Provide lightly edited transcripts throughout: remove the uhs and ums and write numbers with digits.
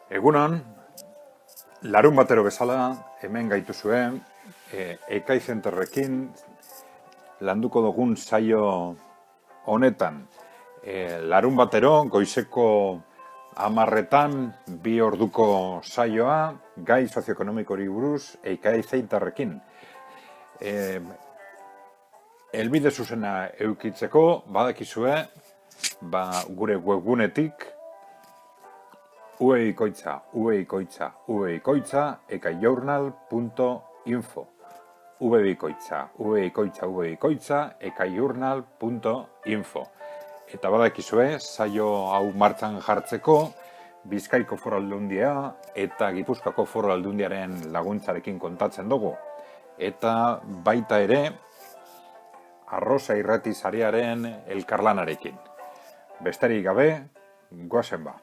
Egunon, larun batero bezala, hemen gaituzue, Ekai Zenterrekin landuko dugun saio honetan. Larun batero, goizeko 10:00 2 orduko saioa, gai sozioekonomikori buruz, Ekai Zenterrekin. Helbide zuzena eukitzeko, badakizue, gure webgunetik, ueikoitza, ekaijournal.info. ekaijournal.info. Eta badakizue, saio hau martxan jartzeko, Bizkaiko Foru Aldundia eta Gipuzkoako Foru Aldundiaren laguntzarekin kontatzen dugu. Eta baita ere, Arrosa Irrati Sarearen elkarlanarekin. Besterik gabe, goazen ba.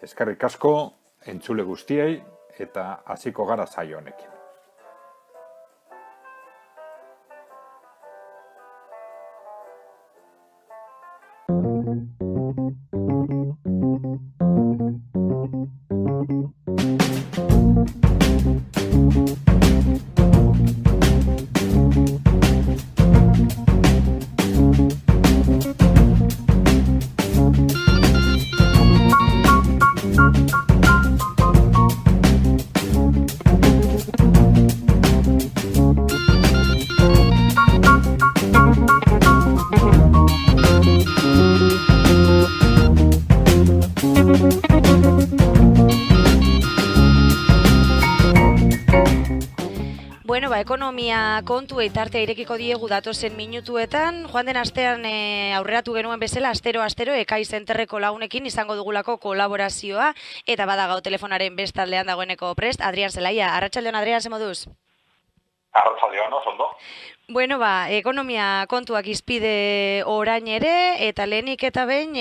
Eskerrik asko entzule guztiei eta hasiko gara saio honekin. Ekonomia kontu tartea irekiko diegu datozen minutuetan. Joan den astean aurreratu genuen bezala, astero Ekai Zenterreko lagunekin izango dugulako kolaborazioa, eta bada telefonaren bestaldean dagoeneko prest, Adrian Zelaia. Arratsaldeon, Adrian, ze moduz? Arratsaldeon, ondo. Bueno, ekonomia kontuak izpide orain ere, eta lehenik eta behin,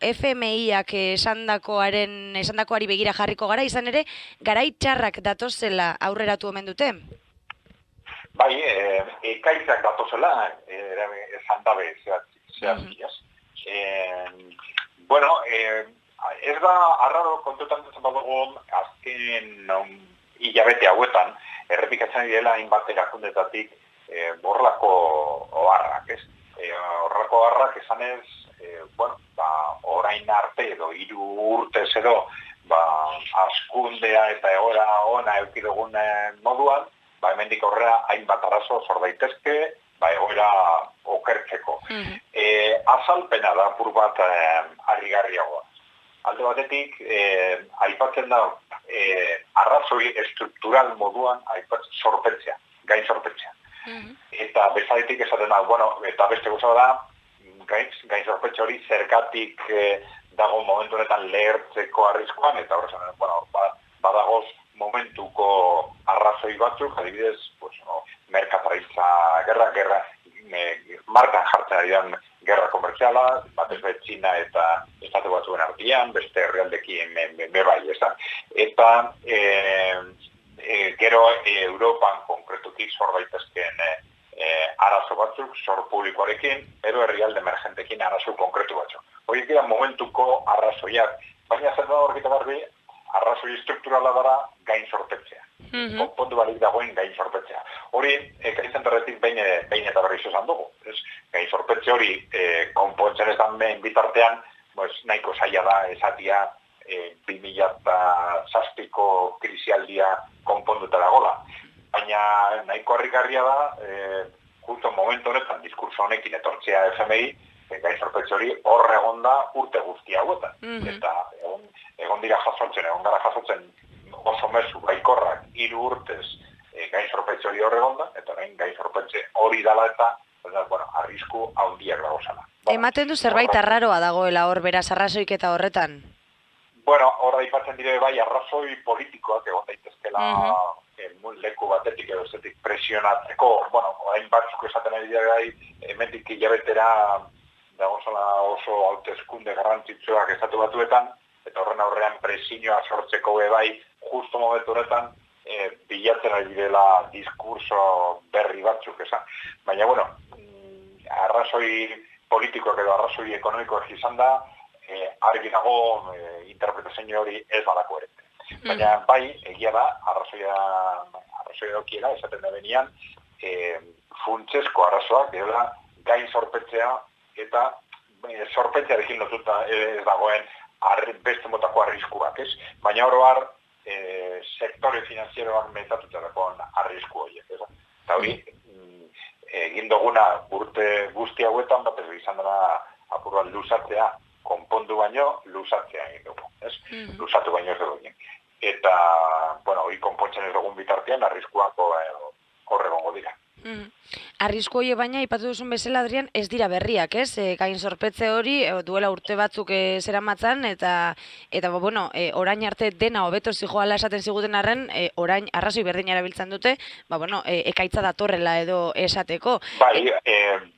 FMIak esandakoari begira jarriko gara, izan ere, garai txarrak datozela aurreratu omen dute? Bai, ekaitzak datozela, esan dabe zehazkiaz. Ez da, arraro kontuetan dutzen badugu, azken hilabete hauetan, errepikatzen direla hainbat erakundetatik horrelako oharrak, ez? Horrelako oharrak esanez, orain arte edo 3 urtez edo, hazkundea eta egoera ona eduki dugun moduan, hemendik aurrera hainbat arazo sor daitezke, egoera okertzeko. Azalpena da apur bat harrigarriagoa. Alde batetik, aipatzen da arrazoi estruktural moduan sorpetzea, gain sorpetzea. Eta bezaletik esaten da, eta beste gauza da, gain sorpetze hori zergatik dago momentu honetan lehertzeko arriskuan, eta horrezan, badagoz momentuko arrazoi batzuk, adibidez, merkataritza gerra, markan jartzen ari den gerra komertziala, batez be Txina eta Estatu Batzuen artean, beste herrialdekin bai, ez da. Eta gero Europan konkretuki sor daitezkeen arazo batzuk, sor publikoarekin, edo herrialde emergentekin arazo konkretu batzuk. Horiek dira momentuko arrazoiak, baina zer da horrekita garbi, arrazoi estrukturala dara gain sorpetzea. Konpondu balik dagoen gain sorpetzea. Hori, Ekai Zenterretik behin eta berriz esan dugu. Gain sorpetze hori konpontzen ez den bitartean, nahiko zaila da esatia 2007ko krisialdia konponduta dagoela. Baina nahiko harrigarria da, justo momentu honetan, diskurso honekin etortzea FMI, gain sorpetze hori hor egon da urte guzti hauetan. Eta egon gara jasotzen oso mezu baikorrak 3 urtez gain sorpetze hori hor egon da, eta gain sorpetze hori dela eta arrisku handiak dago zela. Ematen du zerbait arraroa dagoela hor, beraz, arrazoiketa horretan? Hor aipatzen dire bai arrazoi politikoak egon daitezkela leku batetik edo zetik presionatzeko, orain batzuk esaten ari dira gai, hemendik hilabetera dagozala oso hauteskunde garrantzitsuak Estatu Batuetan, eta horren aurrean presioa sortzeko bai, justo momentu horretan, bilatzen ari direla diskurso berri batzuk, esan. Baina, arrazoi politikoak edo arrazoi ekonomikoak izan da, argi dago interpretazio hori ez bada koherente. Baina bai, egia da, arrazoia dokiela, esaten da benian, funtsesko arazoak, dela, gain zorpetzea eta zorpetzearekin lotuta ez dagoen beste motako arriskuak, ez? Baina oro har, sektore finanzieroak metatuta dagoen arrisku horiek, ez? Eta hori, egin duguna urte guzti hauetan, bat ez izan dara apur bat luzatzea, konpondu baino, luzatzea egin dugu, ez? Luzatu baino ez dugu. Eta, bueno, hori konpontzen ez dugun bitartean, arriskuak horregongo dira. Arrisku hori baina, ipatu duzun bezala, Adrian, ez dira berriak, ez? Gain zorpetze hori, duela urte batzuk zeramatzan, eta bueno, orain arte dena hobeto zijoala esaten ziguten arren, orain arrazoi berdin erabiltzen dute, bueno, ekaitza datorrela edo esateko. Bai,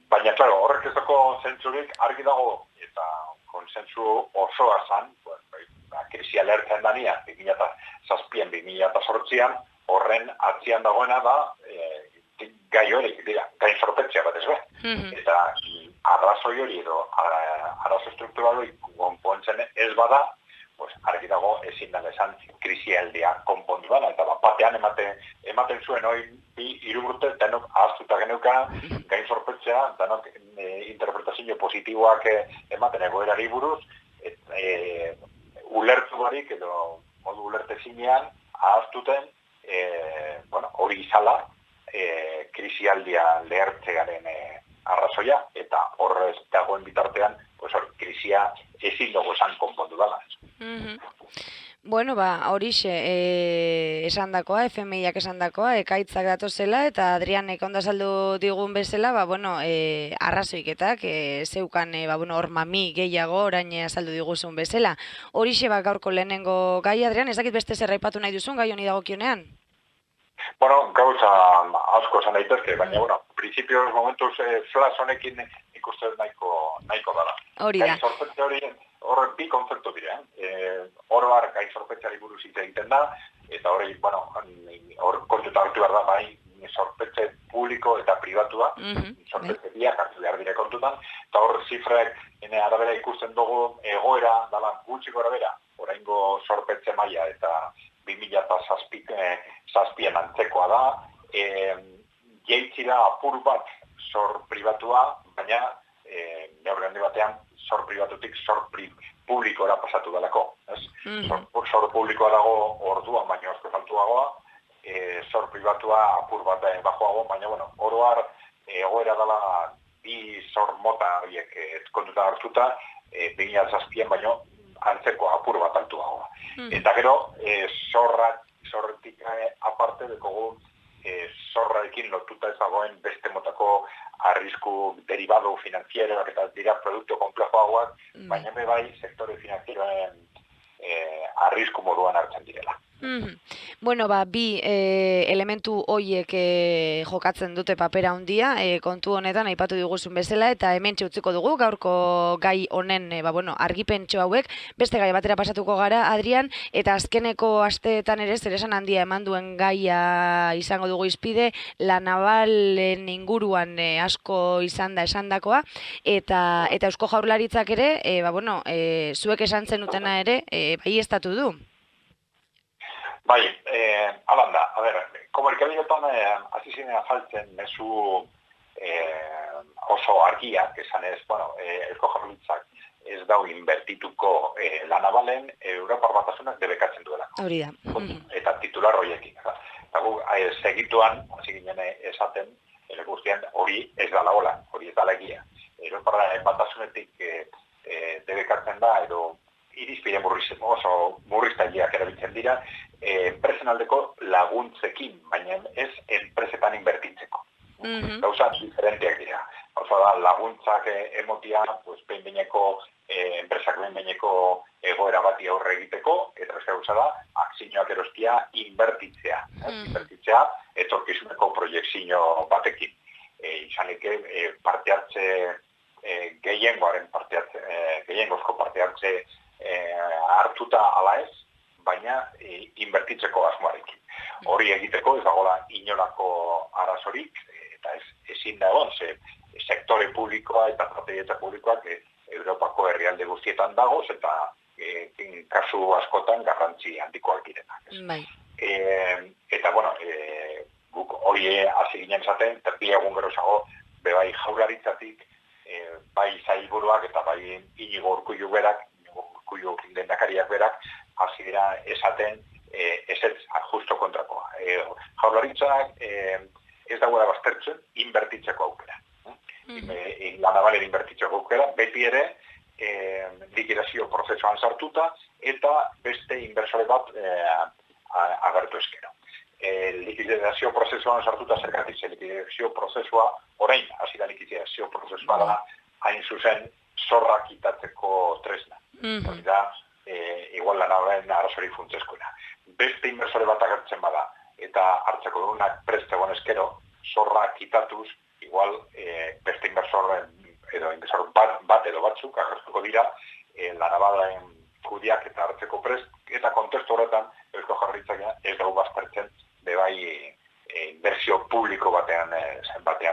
baina, klaro, horrek ez dago zentzurik argi dago, eta konsensu osoa zan, krisia lehertzen dania, 2007an, 2008an, horren atzian dagoena da, gai hori, dira, gain zorpetzea bat ez be. Eta arrazoi hori edo arazo struktural hori konpontzen ez bada, pues, argi dago ezin dan esan krisialdia konpondu dana. Eta batean ematen zuen hori 3 urte, denok ahaztuta geneuka gain zorpetzea, denok interpretazio positiboak ematen egoerari buruz, ulertu barik edo modu ulertezinean ahaztuten hori izala, krisialdia lehertzearen arrazoia, eta horrez dagoen bitartean, krisia ezin dugu esan konpondu dela. Bueno, horixe esandakoa, FMIak esandakoa, ekaitzak datozela, eta Adrianek ondo azaldu digun bezala, bueno, arrazoiketak, zeukan, hor mami gehiago, orain azaldu diguzun bezala. Horixe gaurko lehenengo gai, Adrian, ez dakit beste zer aipatu nahi duzun, gai honi dagokionean? Bueno, gauza asko esan daitezke, baina, principios momentuz flash honekin ikusten nahiko dara. Hori da. Gain zorpetze hori, horrek bi kontzeptu dira. Oroar gain zorpetzeari buruz hitz egiten da, eta hori, hor kontuta hartu behar da, bai, zorpetze publiko eta pribatua, zorpetze biak hartu behar dire kontutan, eta hor zifrek arabera ikusten dugu egoera, dala gutxiko arabera, oraingo zorpetze maila eta 2007an antzekoa da, jeitzira apur bat zor pribatua, baina neurri handi batean zor pribatutik zor publikora pasatu dalako. Zor publikoa dago orduan, baina asko faltuagoa, zor pribatua apur bat bajoago, baina oroar egoera dela bi zor mota horiek kontuta hartuta, 2007an baino antzeko apur bat altuagoa. Eta gero, zorretik aparte dekogu zorrarekin lotuta ez dagoen beste motako arrisku derivado finanzieroak eta dira produktu komplejoagoak, baina bai sektore finanzieroen arrisku moduan hartzen direla. Bueno, bi elementu hoiek jokatzen dute papera handia, kontu honetan aipatu diguzun bezala, eta hementxe utziko dugu gaurko gai honen argipentxo hauek, beste gai batera pasatuko gara, Adrian, eta azkeneko asteetan ere zeresan handia eman duen gaia izango dugu izpide, La Navalen inguruan asko izan da esandakoa, eta Eusko Jaurlaritzak ere, zuek esan zenutena ere, baieztatu du. Bai, alan da, komunikabidetan hasi ziren azaltzen mezu oso argiak, esan ez, Eusko Jaurlaritzak ez dau inbertituko La Navalen Europar Batasunak debekatzen duela. Hori da. Eta titular horiekin. Segituan, hasi ginen esaten, guztian hori ez dala hola, hori ez dala egia. Europar Batasunetik debekatzen da, edo irizpide oso murriztaileak erabiltzen dira, enpresen aldeko laguntzekin, baina ez enpresetan inbertitzeko. Gauza diferenteak dira. Gauza da, laguntzak emotia, enpresak behin-behineko egoera bati aurre egiteko, eta ez gauza da, akzioak erostia inbertitzea. Inbertitzea, etorkizuneko proiektzio batekin. Izanik parte hartze gehiengozko parte hartze hartuta ala ez, baina inbertitzeko asmoarekin. Hori egiteko ez dagoela inolako arazorik, eta ezin da egon, sektore publikoa eta estrategia publikoak Europako herrialde guztietan dagoz, eta kasu askotan garrantzi handikoak direnak. Bai. Eta, bueno, guk hori hasi ginen zaten, eta bi egun gerozago, bai Jaurlaritzatik, bai sailburuak eta bai Inigo Urkullu berak, Urkullu lehendakariak berak, hasi dira esaten ezetz justo kontrakoa. Jaurlaritzak ez dagoela baztertzen inbertitzeko aukera. La Navalen inbertitzeko aukera, beti ere likidazio prozesuan sartuta eta beste inversore bat agertu eskero. Likidazio prozesuan sartuta zergatik, likidazio prozesua orain, hasi da likidazio prozesua da, hain zuzen zorra kitatzeko tresna. Hori da, igual La Navalen arazori funtsezkoena. Beste inversore bat agertzen bada, eta hartzeko dugunak prest egon eskero, zorra kitatuz, igual beste inversor bat edo batzuk agertuko dira, La Navalen kudiak eta hartzeko prest, eta kontestu horretan, Eusko Jaurlaritzak ez dugu baztertzen, bebai inbertsio publiko batean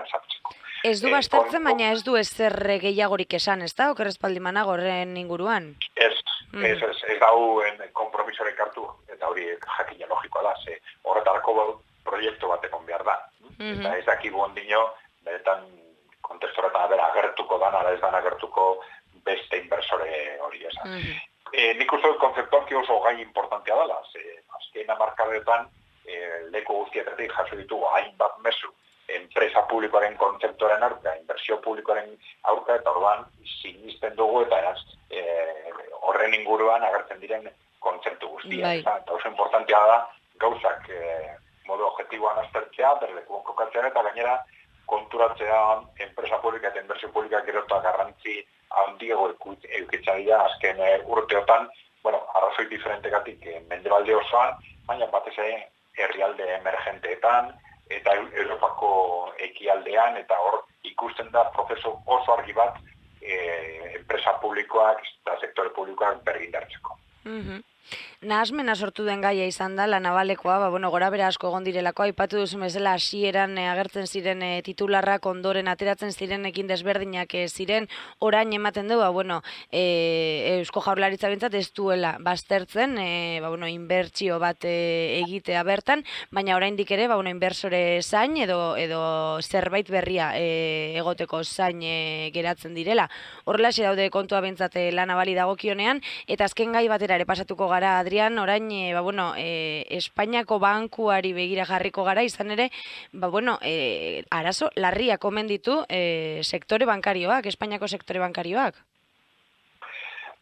sartzeko. Ez du baztertzen, baina ez du ezer gehiagorik esan, ez da? Okerrezpaldi manago horren inguruan? Ez dau kompromisorek hartu, eta hori jakina logikoa da, ze horretarako proiektu bat egon behar da. Eta ez dakigu ondino, beretan kontestu horretan agertuko dan, ala ez dan agertuko beste inversore hori esan. Nik uste dut konzeptualki oso gai importantea dela, ze azken hamarkadetan leku guztietatik jaso ditugu hainbat mezu enpresa publikoaren kontzeptuaren aurka, inbertsio publikoaren aurka, eta orduan sinisten dugu eta horren inguruan agertzen diren kontzeptu guztiak. Eta oso importantea da gauzak modu objektiboan aztertzea, berlekuan kokatzea eta gainera konturatzea enpresa publika eta inbertsio publika gero eta garrantzi handiago eukitzen dira azken urteotan, arrazoi diferentekatik mendebalde osoan, baina batez ere herrialde emergenteetan, eta Europako ekialdean, eta hor ikusten da prozesu oso argi bat enpresa publikoak eta sektore publikoak bergindartzeko. Nahasmena sortu den gaia izan da, La Navalekoa, gora bera asko egon direlako, aipatu duzu bezala hasieran agertzen ziren titularrak ondoren ateratzen zirenekin desberdinak ziren, orain ematen du, Eusko Jaurlaritza bintzat ez duela baztertzen, inbertsio bat egitea bertan, baina oraindik ere, inbertsore zain edo zerbait berria egoteko zain geratzen direla. Horrela daude kontua bintzat La Navali dagokionean, eta azken gai batera ere pasatuko gara, Adrian, orain, Espainiako bankuari begira jarriko gara, izan ere, arazo larriak omen ditu sektore bankarioak, Espainiako sektore bankarioak.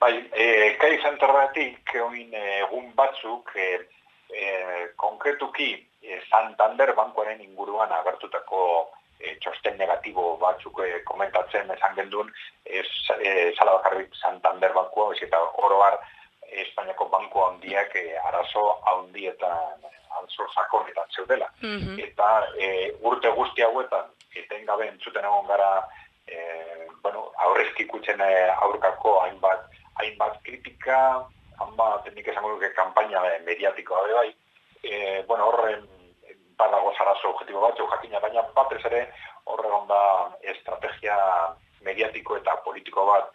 Bai, kai zenterratik, egun batzuk, konkretuki Santander bankuaren inguruan agertutako txosten negatibo batzuk komentatzen esan gendun, zala bakarrik Santander bankua, eta oroar Espainiako banku handiak arazo handietan sakonetan zeudela. Eta urte guzti hauetan, etengabe entzuten egon gara aurrezki kutxen aurkako hainbat kritika, hainbat nik esango duke kampaina mediatikoa bai. Horren badago arazo objektibo bat, jakina, baina batez ere horregon da estrategia mediatiko eta politiko bat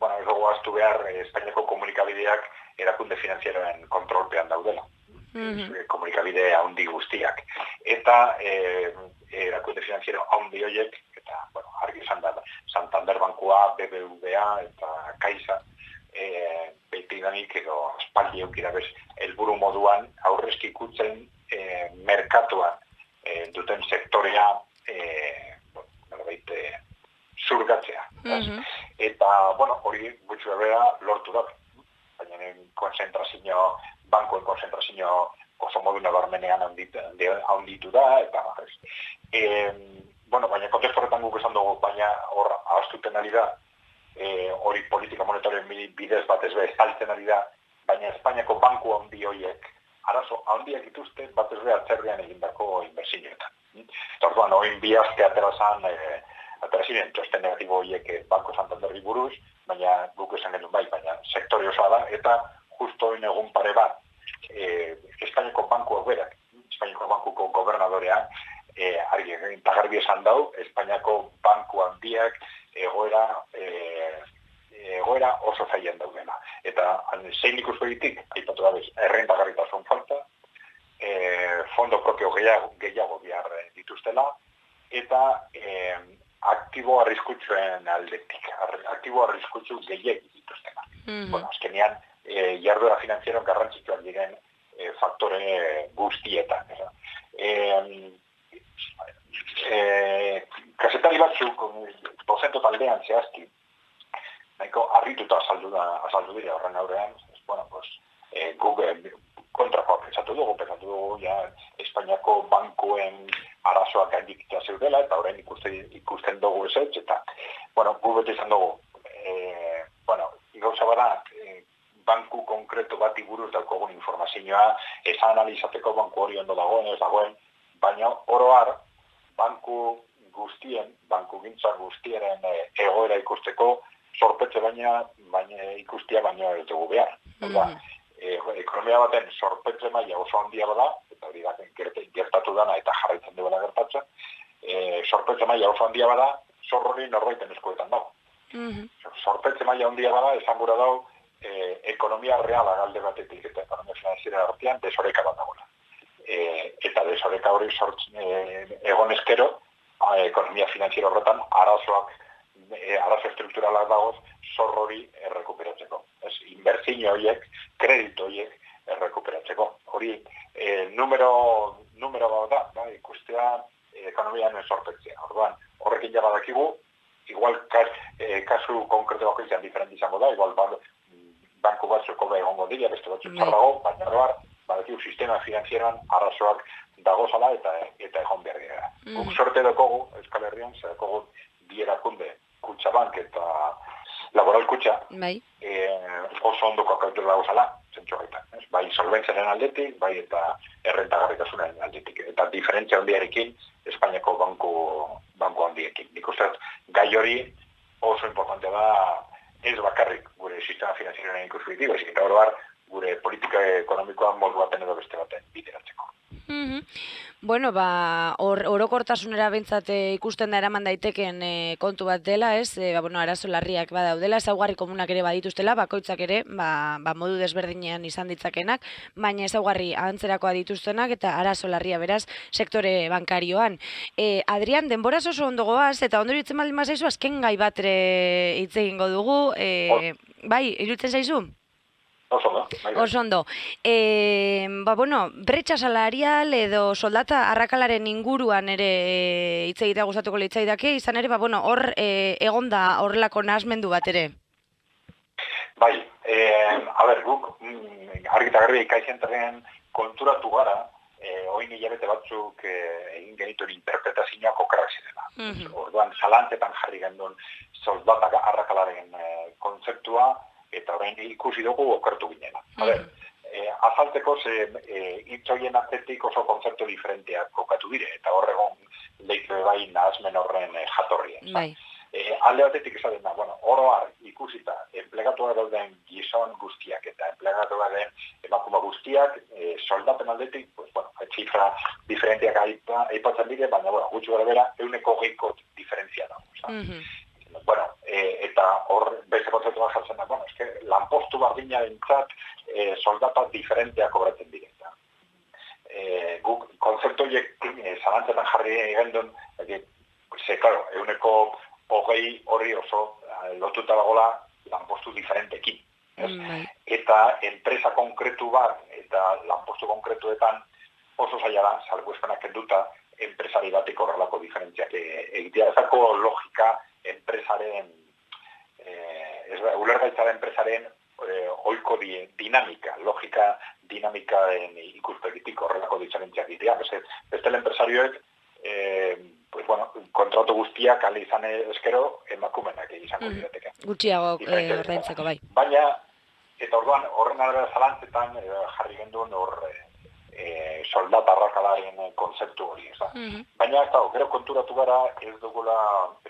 ez dugu aztu behar Espainiako komunikabideak erakunde finanzieroen kontrolpean daudela. Komunikabide handi guztiak. Eta erakunde finanziero handi horiek, eta argi izan da, Santander bankua, BBVA eta Caixa, beitidanik edo aspaldi eukira bez, helburu moduan aurrezki kutzen merkatuan duten sektorea zurgatzea. Eta, hori gutxu berbera lortu da. Baina bankuen konzentrazio oso modu nabarmenean handitu da, eta baina kontestu horretan guk esan dugu, baina hor ahaztuten ari da, hori politika monetarioen bidez batez be saltzen ari da, baina Espainiako banku handi horiek arazo handiak dituzte batez be atzerrian egindako inbertsioetan. Orduan, hori bi aste aterazan ziren txosten negatibo horiek Banko Santanderri buruz, baina guk esan genuen bai, baina sektore osoa da, eta justo egun pare bat, Espainiako bankuak berak, Espainiako bankuko gobernadorea, argi eta garbi esan dau, Espainiako banku handiak egoera egoera oso zailan daudela. Eta zein ikuspegitik, aipatu da bez, errentagarritasun falta, fondo propio gehiago behar dituztela, eta aktibo arriskutsuen aldetik, aktibo arriskutsu gehiago dituztena. Bueno, azkenean, jarduera finanzieroan garrantzitsuak diren faktore guztietan. Kazetari batzuk, dozento taldean zehazki, nahiko harrituta azaldu dira horren aurrean, bueno, pues, Google kontrakoa pentsatu dugu, ja, Espainiako bankuen arazoak gaindikita zeudela, eta orain ikusten dugu ezetz, eta, bueno, Google izan dugu, gauza bada, banku konkretu bati buruz daukogun informazioa, ez analizateko banku hori ondo dagoen, ez dagoen, baina oroar, banku gintza guztiaren egoera ikusteko, sorpetze baina ikustia baino ez dugu behar. Ekonomia baten sorpetze maila oso handia bada, eta hori da gertatu dana eta jarraitzen duela gertatzen, sorpetze maila oso handia bada, zorrori norbaiten eskuetan dago. Sorpetze maila handia bada, esan gura dago, ekonomia reala galde batetik eta ekonomia finanziera artean desoreka bat dagoela. Eta desoreka hori egon eskero, ekonomia finanziera horretan arazo strukturalak dagoz zor hori errekuperatzeko. Inbertsio horiek, kredito horiek errekuperatzeko. Hori numero bat da, ikustea ekonomian sorpetzea. Orduan, horrekin ja badakigu, igual kasu konkreto bakoitzean diferente izango da, igual banku batzuk hobe egongo dira, beste batzuk txarrago, baina hor badakigu sistema finanzieroan arazoak dagozala eta egon behar dira. Guk sorte dukogu, Euskal Herrian, zedakogu bi erakunde, Kutxabank eta Laboral Kutxa, oso ondoko akautu dagozala, zentsu gaitan. Bai solventzaren aldetik, bai eta errentagarritasunaren aldetik. Eta diferentzia handiarekin, Espainiako banku handiekin. Nik uste gai hori oso importante da, ez bakarrik gure sistema finanzieroaren ikuspegitik, baizik eta oroar gure politika ekonomikoa modu baten edo beste baten bideratzeko. Bueno, orokortasunera behintzat ikusten da eraman daiteken kontu bat dela, ez? Arazo larriak badaudela, ezaugarri komunak ere badituztela, bakoitzak ere, modu desberdinean izan ditzakenak, baina ezaugarri antzerakoa dituztenak eta arazo larria beraz sektore bankarioan. Adrian, denboraz oso ondo goaz, eta ondo iruditzen baldin bazaizu, azken gai bat hitz egingo dugu, bai, iruditzen zaizu? Oso ondo. Bretxa salarial edo soldata arrakalaren inguruan ere hitz egitea gustatuko litzaidake, izan ere, hor egonda horrelako nahasmendu bat ere. Bai, guk argita garbi ikaizenterren konturatu gara, oin hilabete batzuk egin genituen interpretazioak okerrak zirela. Orduan, zalantzetan jarri gendun soldata arrakalaren kontzeptua, eta orain ikusi dugu okertu ginela. Azalteko hitzoien atzetik oso kontzeptu diferenteak kokatu dire, eta horregon lehitu bai nahazmen horren jatorrien. Alde batetik esaten da, oroar ikusita enplegatuak dauden gizon guztiak eta enplegatuak dauden emakume guztiak, soldaten aldetik, zifra diferenteak aipatzen dire, baina gutxi gara bera, 100% diferentzia dago. Eta hor beste kontzeptu bat jartzen da, lanpostu bardina dintzat soldata diferenteak obratzen direta. Guk kontzeptu horiek zalantzetan jarri gendun, klaro, 120 horri oso lotuta dagoela lanpostu diferentekin. Eta enpresa konkretu bat eta lanpostu konkretuetan oso zaila da, salbuespenak kenduta, enpresari batik horrelako diferentziak egitea. Ezako logika enpresaren, ulergaitzaren enpresaren oiko dinamika, logika dinamikaren ikuspegitik horrelako diferentziak egitea. Bestela enpresarioek, kontratu guztiak alde izan eskero emakumenak izango dirateke. Gutxiago ordaintzeko, bai. Baina, eta orduan, horren arabera zalantzetan jarri genduen soldata arrakalaren kontzeptu hori. Baina, gero konturatu gara ez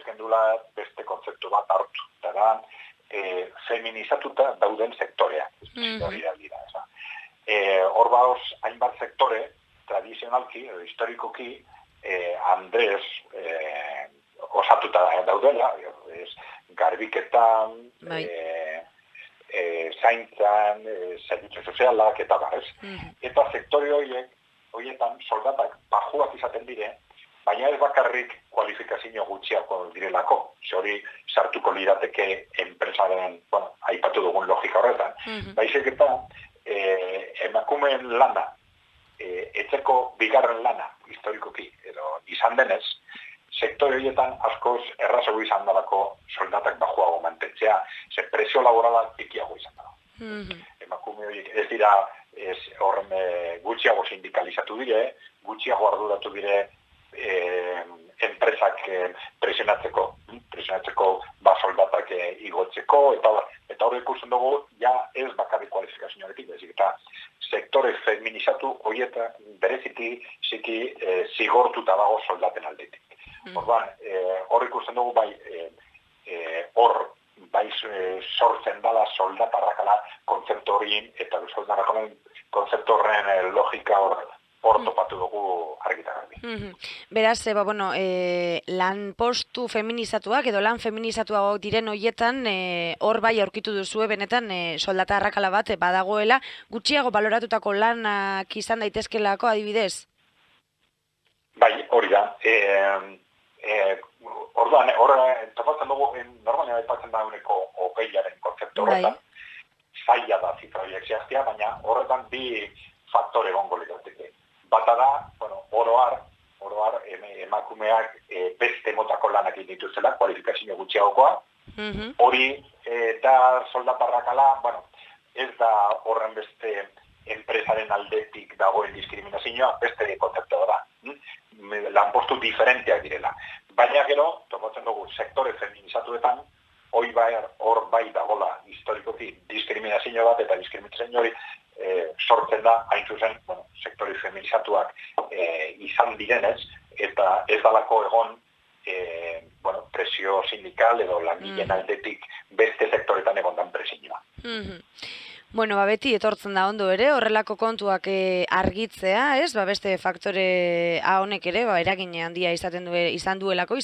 gendula beste kontzeptu bat hartu. Eta da, feminizatuta dauden sektoreak. Hor baoz, hainbat sektore, tradizionalki, historikoki, Andrez osatuta daudela, garbiketan, zaintzan, zerbitzu sozialak eta barrez. Eta sektore horietan soldatak bajuak izaten dire, baina ez bakarrik kualifikazio gutxiako direlako. Hori sartuko lirateke enpresaren, aipatu dugun logika horretan. Baizik eta emakumeen lana, etzeko bigarren lana, historikoki, edo izan denez, sektore horietan askoz errazago izan dalako soldatak bajuago mantentzea, ze presio laborala tikiago izan dela. Emakume horiek ez dira horren gutxiago sindikalizatu dire, gutxiago arduratu dire enpresak presionatzeko soldatak igotzeko, eta hori ikusten dugu, ja ez bakarrik kualifikazioarekin, eta sektore feminizatu horietan bereziki zigortuta dago soldaten aldetik. Orduan, hor ikusten dugu bai sortzen dala soldatarrakala kontzeptu horien, eta soldatarrakalen kontzeptu horren logika hor topatu dugu argita garbi. Beraz, lan postu feminizatuak edo lan feminizatuago diren horietan, hor bai aurkitu duzue benetan soldata arrakala bat badagoela, gutxiago baloratutako lanak izan daitezkelako adibidez? Bai, hori da. Orduan, topatzen dugu, normalean aipatzen da uneko hogeiaren kontzeptu horretan, zaila da zifra horiek zehaztea, baina horretan bi faktore egongo lirateke. Bata da, oro har, emakumeak beste motako lanak dituzela, kualifikazio gutxiagokoa. Hori da soldatarrakala, ez da horren beste enpresaren aldetik dagoen diskriminazioa, beste kontzeptua da. Lanpostu diferenteak direla. Baina gero, topatzen dugu, sektore feminizatuetan, hor bai dagoela historikoki diskriminazio bat, eta diskriminazio hori sortzen da, hain zuzen, sektore feminizatuak izan direnez, eta ez dalako egon presio sindikal edo langileen aldetik beste sektoretan egondan presioa. Beti etortzen da ondo ere, horrelako kontuak argitzea, ez? Beste faktore honek ere, eragin handia izaten duelako,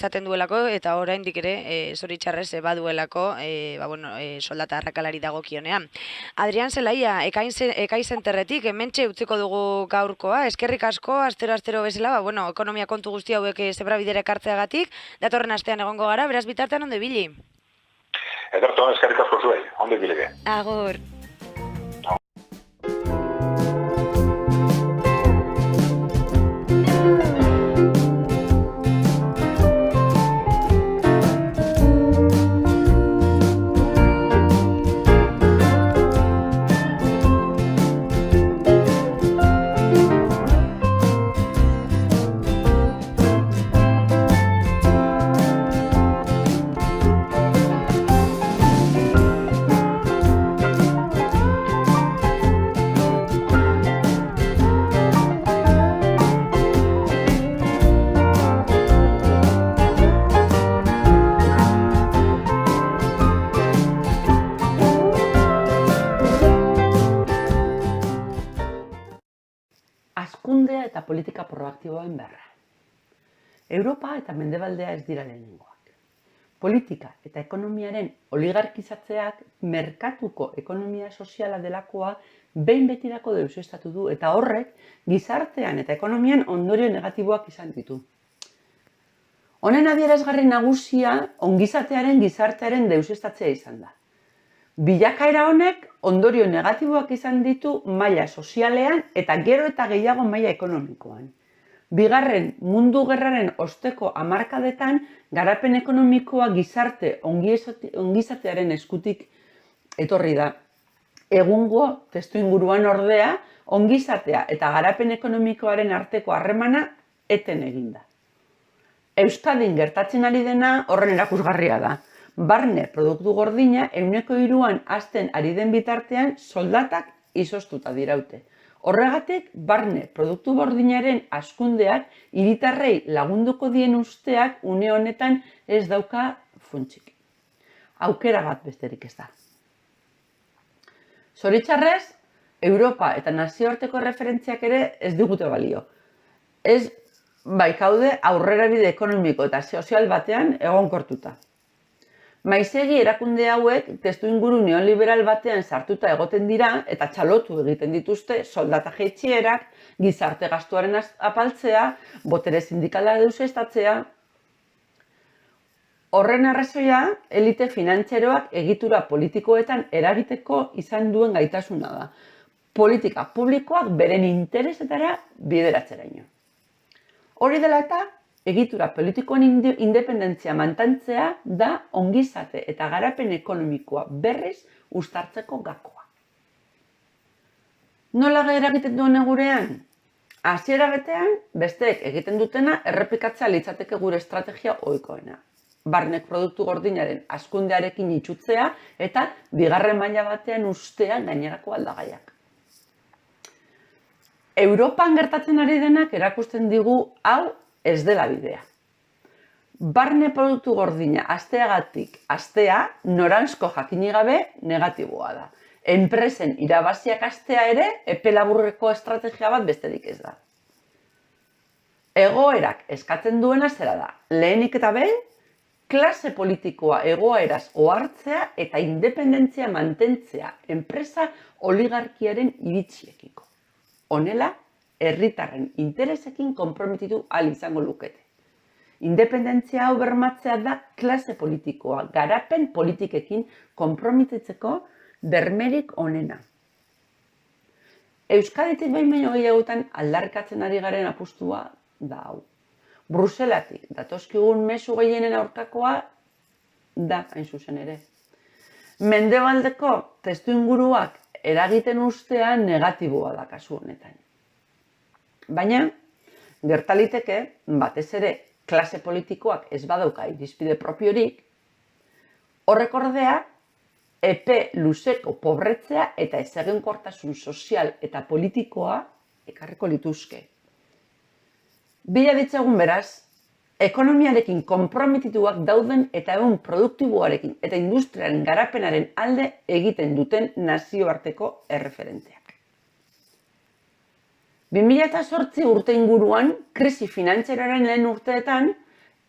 eta oraindik ere, zoritxarrez, baduelako, soldata arrakalari dagokionean. Adrian Zelaia, ekaizenterretik, hementxe utziko dugu gaurkoa, eskerrik asko, astero bezala, ekonomia kontu guzti hauek zebra bidera ekartzeagatik, datorren astean egongo gara, beraz bitartean ondo ibili. Ederto, eskerrik asko zuei, ondo ibilege. Agur. Hazkundea eta politika proaktiboen beharra. Europa eta mendebaldea ez dira lehenengoak. Politika eta ekonomiaren oligarkizatzeak merkatuko ekonomia soziala delakoa behin betirako deusestatu du, eta horrek gizartean eta ekonomian ondorio negatiboak izan ditu. Honen adierazgarri nagusia ongizatearen gizartearen deusestatzea izan da. Bilakaera honek ondorio negatiboak izan ditu maila sozialean eta gero eta gehiago maila ekonomikoan. Bigarren mundu gerraren osteko hamarkadetan garapen ekonomikoa gizarte ongizatearen eskutik etorri da. Egungo testuinguruan ordea ongizatea eta garapen ekonomikoaren arteko harremana eten eginda. Euskadin gertatzen ari dena horren erakusgarria da. Barne produktu gordina 3%an hazten ari den bitartean soldatak izoztuta diraute. Horregatik, barne produktu gordinaren hazkundeak hiritarrei lagunduko dien usteak une honetan ez dauka funtsik. Aukera bat besterik ez da. Zoritxarrez, Europa eta nazioarteko referentziak ere ez digute balio. Ez baikaude aurrerabide ekonomiko eta sozial batean egonkortuta. Maizegi erakunde hauek testuinguru neoliberal batean sartuta egoten dira eta txalotu egiten dituzte soldata jaitsierak, gizarte gastuaren apaltzea, botere sindikala deuseztatzea. Horren arrazoia, elite finantzeroak egitura politikoetan eragiteko izan duen gaitasuna da. Politika publikoak beren interesetara bideratzeraino. Hori dela eta, egitura politikoen independentzia mantentzea da ongizate eta garapen ekonomikoa berriz uztartzeko gakoa. Nola eragiten duen gurean? Hasiera betean, besteek egiten dutena errepikatzea litzateke gure estrategia ohikoena. Barne produktu gordinaren hazkundearekin itsutzea eta bigarren maila batean ustea gainerako aldagaiak. Europan gertatzen ari denak erakusten digu hau ez dela bidea. Barne produktu gordina hasteagatik hastea noranzko jakinik gabe negatiboa da. Enpresen irabaziak hastea ere epe laburreko estrategia bat besterik ez da. Egoerak eskatzen duena zera da. Lehenik eta behin, klase politikoa egoeraz ohartzea eta independentzia mantentzea enpresa oligarkiaren iritziekiko. Honela, herritarren interesekin konprometitu ahal izango lukete. Independentzia hau bermatzea da klase politikoa garapen politikekin konprometitzeko bermerik onena. Euskaditik behin baino gehiagotan aldarrikatzen ari garen apustua da hau. Bruselatik datozkigun mezu gehienen aurkakoa da hain zuzen ere. Mendebaldeko testuinguruak eragiten ustea negatiboa da kasu honetan. Baina, gertaliteke, batez ere, klase politikoak ez badauka irizpide propiorik, horrek ordea, epe luzeko pobretzea eta ezegonkortasun sozial eta politikoa ekarriko lituzke. Bila ditzagun beraz, ekonomiarekin konprometituak dauden eta ehun produktiboarekin eta industriaren garapenaren alde egiten duten nazioarteko erreferenteak. 2008 urte inguruan, krisi finantzieraren lehen urteetan,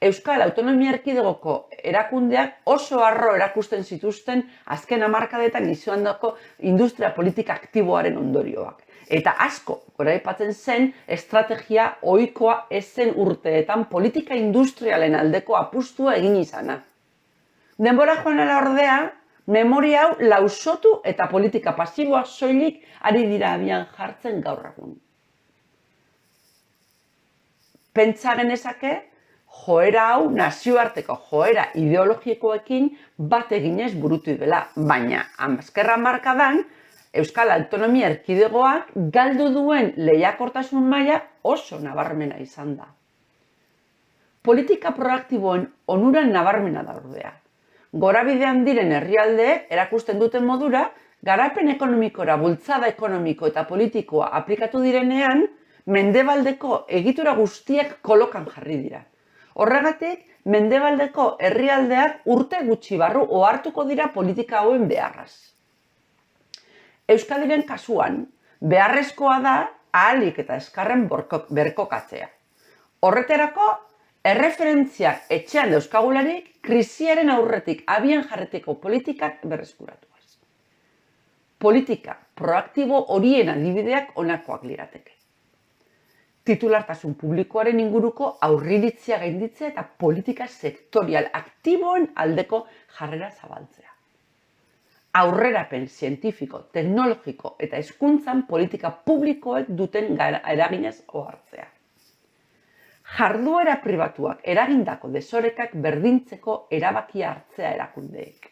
Euskal Autonomia Erkidegoko erakundeak oso harro erakusten zituzten azken hamarkadetan izandako industria politika aktiboaren ondorioak. Eta asko goraipatzen zen estrategia ohikoa ez zen urteetan politika industrialen aldeko apustua egin izana. Denbora joan ala ordea, memoria hau lausotu eta politika pasiboa soilik ari dira abian jartzen gaur egun. Pentsa genezake, joera hau nazioarteko joera ideologikoekin bat eginez burutu dela, baina azken hamarkadan Euskal Autonomia Erkidegoak galdu duen lehiakortasun maila oso nabarmena izan da. Politika proaktiboen onuran nabarmena da ordea. Gorabidean diren herrialdeek erakusten duten modura, garapen ekonomikora bultzada ekonomiko eta politikoa aplikatu direnean, mendebaldeko egitura guztiak kolokan jarri dira. Horregatik, mendebaldeko herrialdeak urte gutxi barru ohartuko dira politika hauen beharraz. Euskadiren kasuan, beharrezkoa da ahalik eta eskarren berkokatzea. Horretarako, erreferentziak etxean dauzkagularik, krisiaren aurretik abian jarreteko politikak berreskuratuaz. Politika proaktibo horien adibideak honakoak lirateke. Titulartasun publikoaren inguruko aurriritzia gainditzea eta politika sektorial aktiboen aldeko jarrera zabaltzea. Aurrerapen zientifiko, teknologiko eta hezkuntzan politika publikoek duten eraginez ohartzea. Jarduera pribatuak eragindako desorekak berdintzeko erabakia hartzea erakundeek.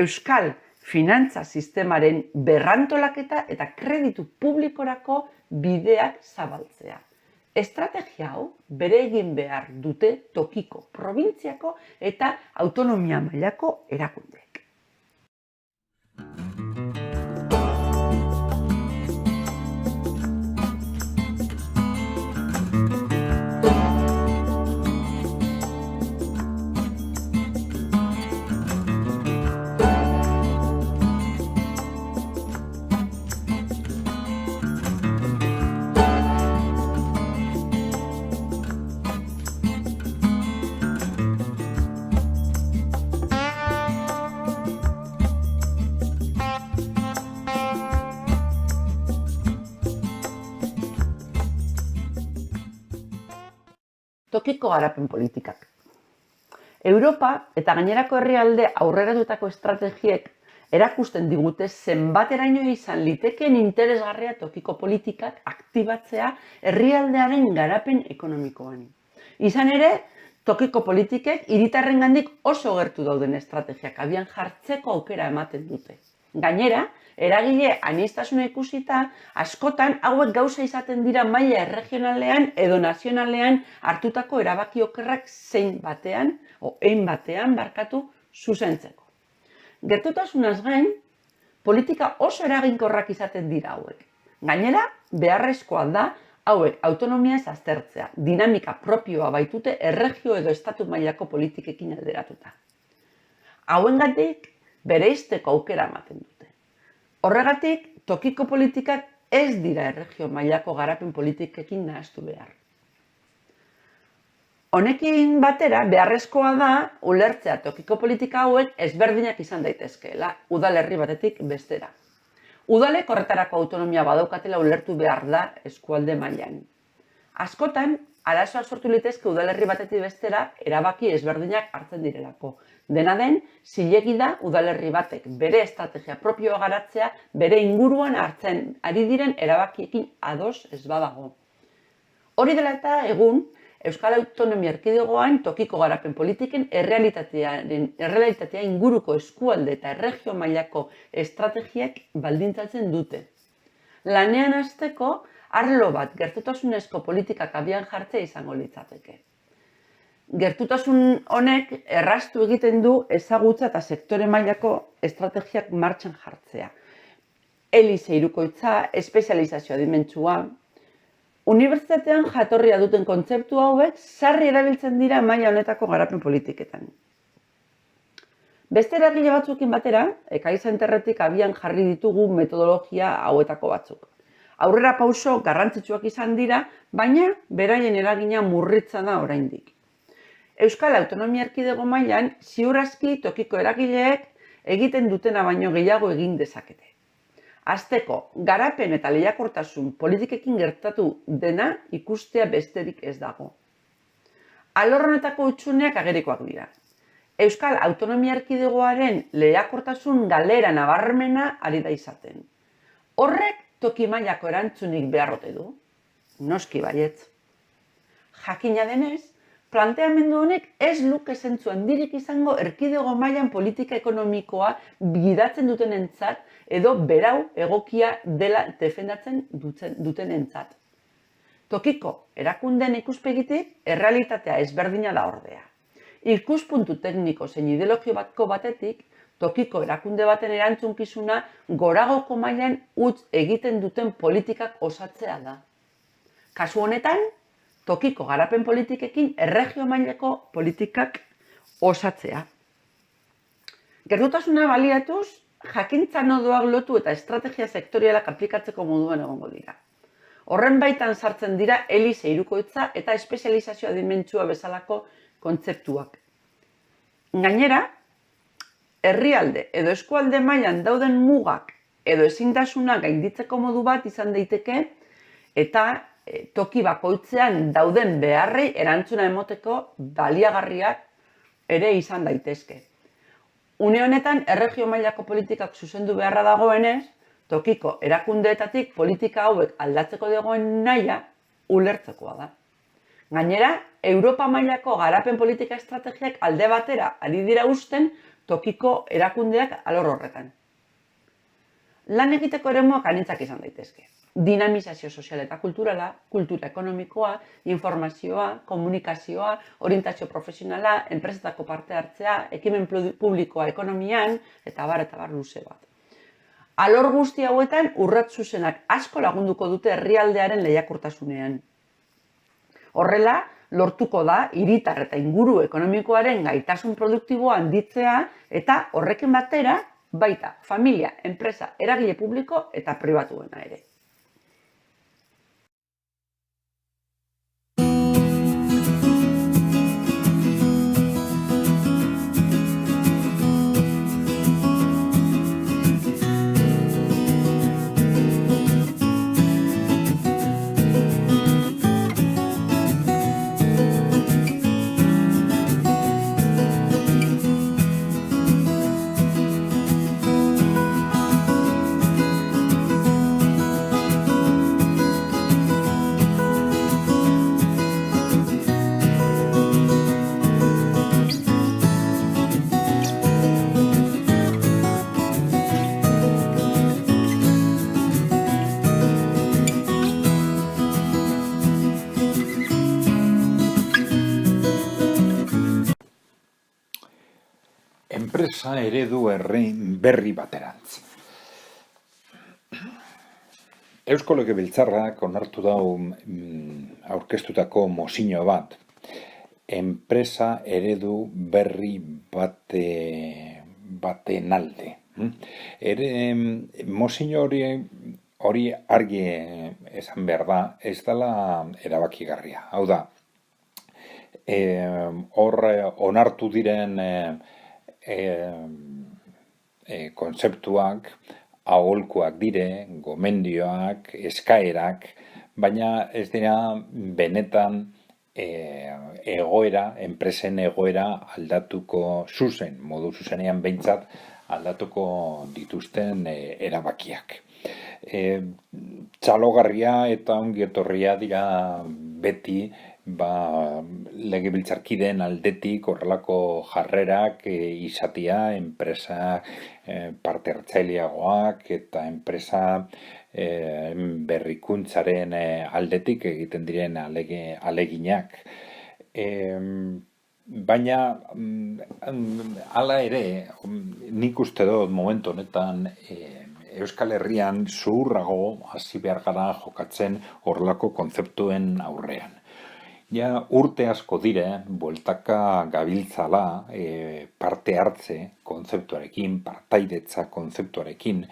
Euskal finantza sistemaren berrantolaketa eta kreditu publikorako bideak zabaltzea. Estrategia hau bere egin behar dute tokiko, probintziako eta autonomia mailako erakundeek. tokiko garapen politikak. Europa eta gainerako herrialde aurreratutako estrategiek erakusten digute zenbateraino izan litekeen interesgarria tokiko politikak aktibatzea herrialdearen garapen ekonomikoan. Izan ere, tokiko politikek hiritarrengandik oso gertu dauden estrategiak abian jartzeko aukera ematen dute. Gainera, eragile aniztasuna ikusita, askotan hauek gauza izaten dira maila erregionalean edo nazionalean hartutako erabaki okerrak zein batean zuzentzeko. Gertutasunaz gain, politika oso eraginkorrak izaten dira hauek. Gainera, beharrezkoa da hauek autonomiaz aztertzea, dinamika propioa baitute erregio edo estatu mailako politikekin alderatuta. Hauengatik bereizteko aukera ematen dute. Horregatik, tokiko politikak ez dira erregio mailako garapen politikekin nahastu behar. Honekin batera, beharrezkoa da ulertzea tokiko politika hauek ezberdinak izan daitezkeela, udalerri batetik bestera. Udalek horretarako autonomia badaukatela ulertu behar da eskualde mailan. Askotan, arazoak sortu litezke udalerri batetik bestera erabaki ezberdinak hartzen direlako. Dena den, zilegi da udalerri batek bere estrategia propioa garatzea bere inguruan hartzen ari diren erabakiekin ados ez badago. Hori dela eta egun, Euskal Autonomia Erkidegoan tokiko garapen politiken errealitatea inguruko eskualde eta erregio mailako estrategiak baldintzatzen dute. Lanean hasteko, arlo bat gertutasunezko politikak abian jartzea izango litzateke. Gertutasun honek erraztu egiten du ezagutza eta sektore mailako estrategiak martxan jartzea. Elize hirukoitza, espezializazioa dimentsua. Unibertsitatean jatorria duten kontzeptu hauek sarri erabiltzen dira maila honetako garapen politiketan. Beste eragile batzuekin batera, Ekaiz Enterretik abian jarri ditugu metodologia hauetako batzuk. Aurrera pauso garrantzitsuak izan dira, baina beraien eragina murritza da oraindik. Euskal Autonomia Erkidego mailan ziur aski tokiko eragileek egiten dutena baino gehiago egin dezakete. Hasteko, garapen eta lehiakortasun politikekin gertatu dena ikustea besterik ez dago. Alor honetako hutsuneak agerikoak dira. Euskal Autonomia Erkidegoaren lehiakortasun galera nabarmena ari da izaten. Horrek toki mailako erantzunik beharrote du? Noski baietz. Jakina denez, planteamendu honek ez luke zentzu handirik izango erkidego mailan politika ekonomikoa gidatzen dutenentzat edo berau egokia dela defendatzen dutenentzat. Tokiko erakundeen ikuspegitik errealitatea ezberdina da ordea. Ikuspuntu tekniko zein ideologio batko batetik, tokiko erakunde baten erantzunkizuna goragoko mailan utz egiten duten politikak osatzea da. Kasu honetan, tokiko garapen politikekin erregio mailako politikak osatzea. Gertutasuna baliatuz, jakintza nodoak lotu eta estrategia sektorialak aplikatzeko moduan egongo dira. Horren baitan sartzen dira elize hirukoitza eta espezializazioa dimentsua bezalako kontzeptuak. Gainera, herrialde edo eskualde mailan dauden mugak edo ezintasuna gainditzeko modu bat izan daiteke eta toki bakoitzean dauden beharrei erantzuna emoteko baliagarriak ere izan daitezke. Une honetan, erregio mailako politikak zuzendu beharra dagoenez, tokiko erakundeetatik politika hauek aldatzeko dagoen nahia ulertzekoa da. Gainera, Europa mailako garapen politika estrategiak alde batera ari dira uzten tokiko erakundeak alor horretan. Lan egiteko eremuak anitzak izan daitezke. Dinamizazio sozial eta kulturala, kultura ekonomikoa, informazioa, komunikazioa, orientazio profesionala, enpresetako parte hartzea, ekimen publikoa ekonomian, eta bar luze bat. Alor guzti hauetan urrats zuzenak asko lagunduko dute herrialdearen lehiakortasunean. Horrela, lortuko da hiritar eta inguru ekonomikoaren gaitasun produktiboa handitzea eta horrekin batera baita familia, enpresa, eragile publiko eta pribatuena ere. enpresa eredu berri baterantz. Eusko Legebiltzarrak onartu dau aurkeztutako mozio bat, enpresa eredu berri baten alde. Mozio hori argi esan behar da, ez dela erabakigarria. Hau da, hor onartu diren kontzeptuak, aholkuak dire, gomendioak, eskaerak, baina ez dira benetan enpresen egoera aldatuko modu zuzenean behintzat aldatuko dituzten erabakiak. Txalogarria eta ongietorria dira beti legebiltzarkideen aldetik horrelako jarrerak izatea, enpresa parte hartzaileagoak eta enpresa berrikuntzaren aldetik egiten diren aleginak. Baina, hala ere, nik uste dut momentu honetan Euskal Herrian zuhurrago hasi behar gara jokatzen horrelako kontzeptuen aurrean. Ja, urte asko dire, bueltaka gabiltzala parte hartze kontzeptuarekin, partaidetza kontzeptuarekin,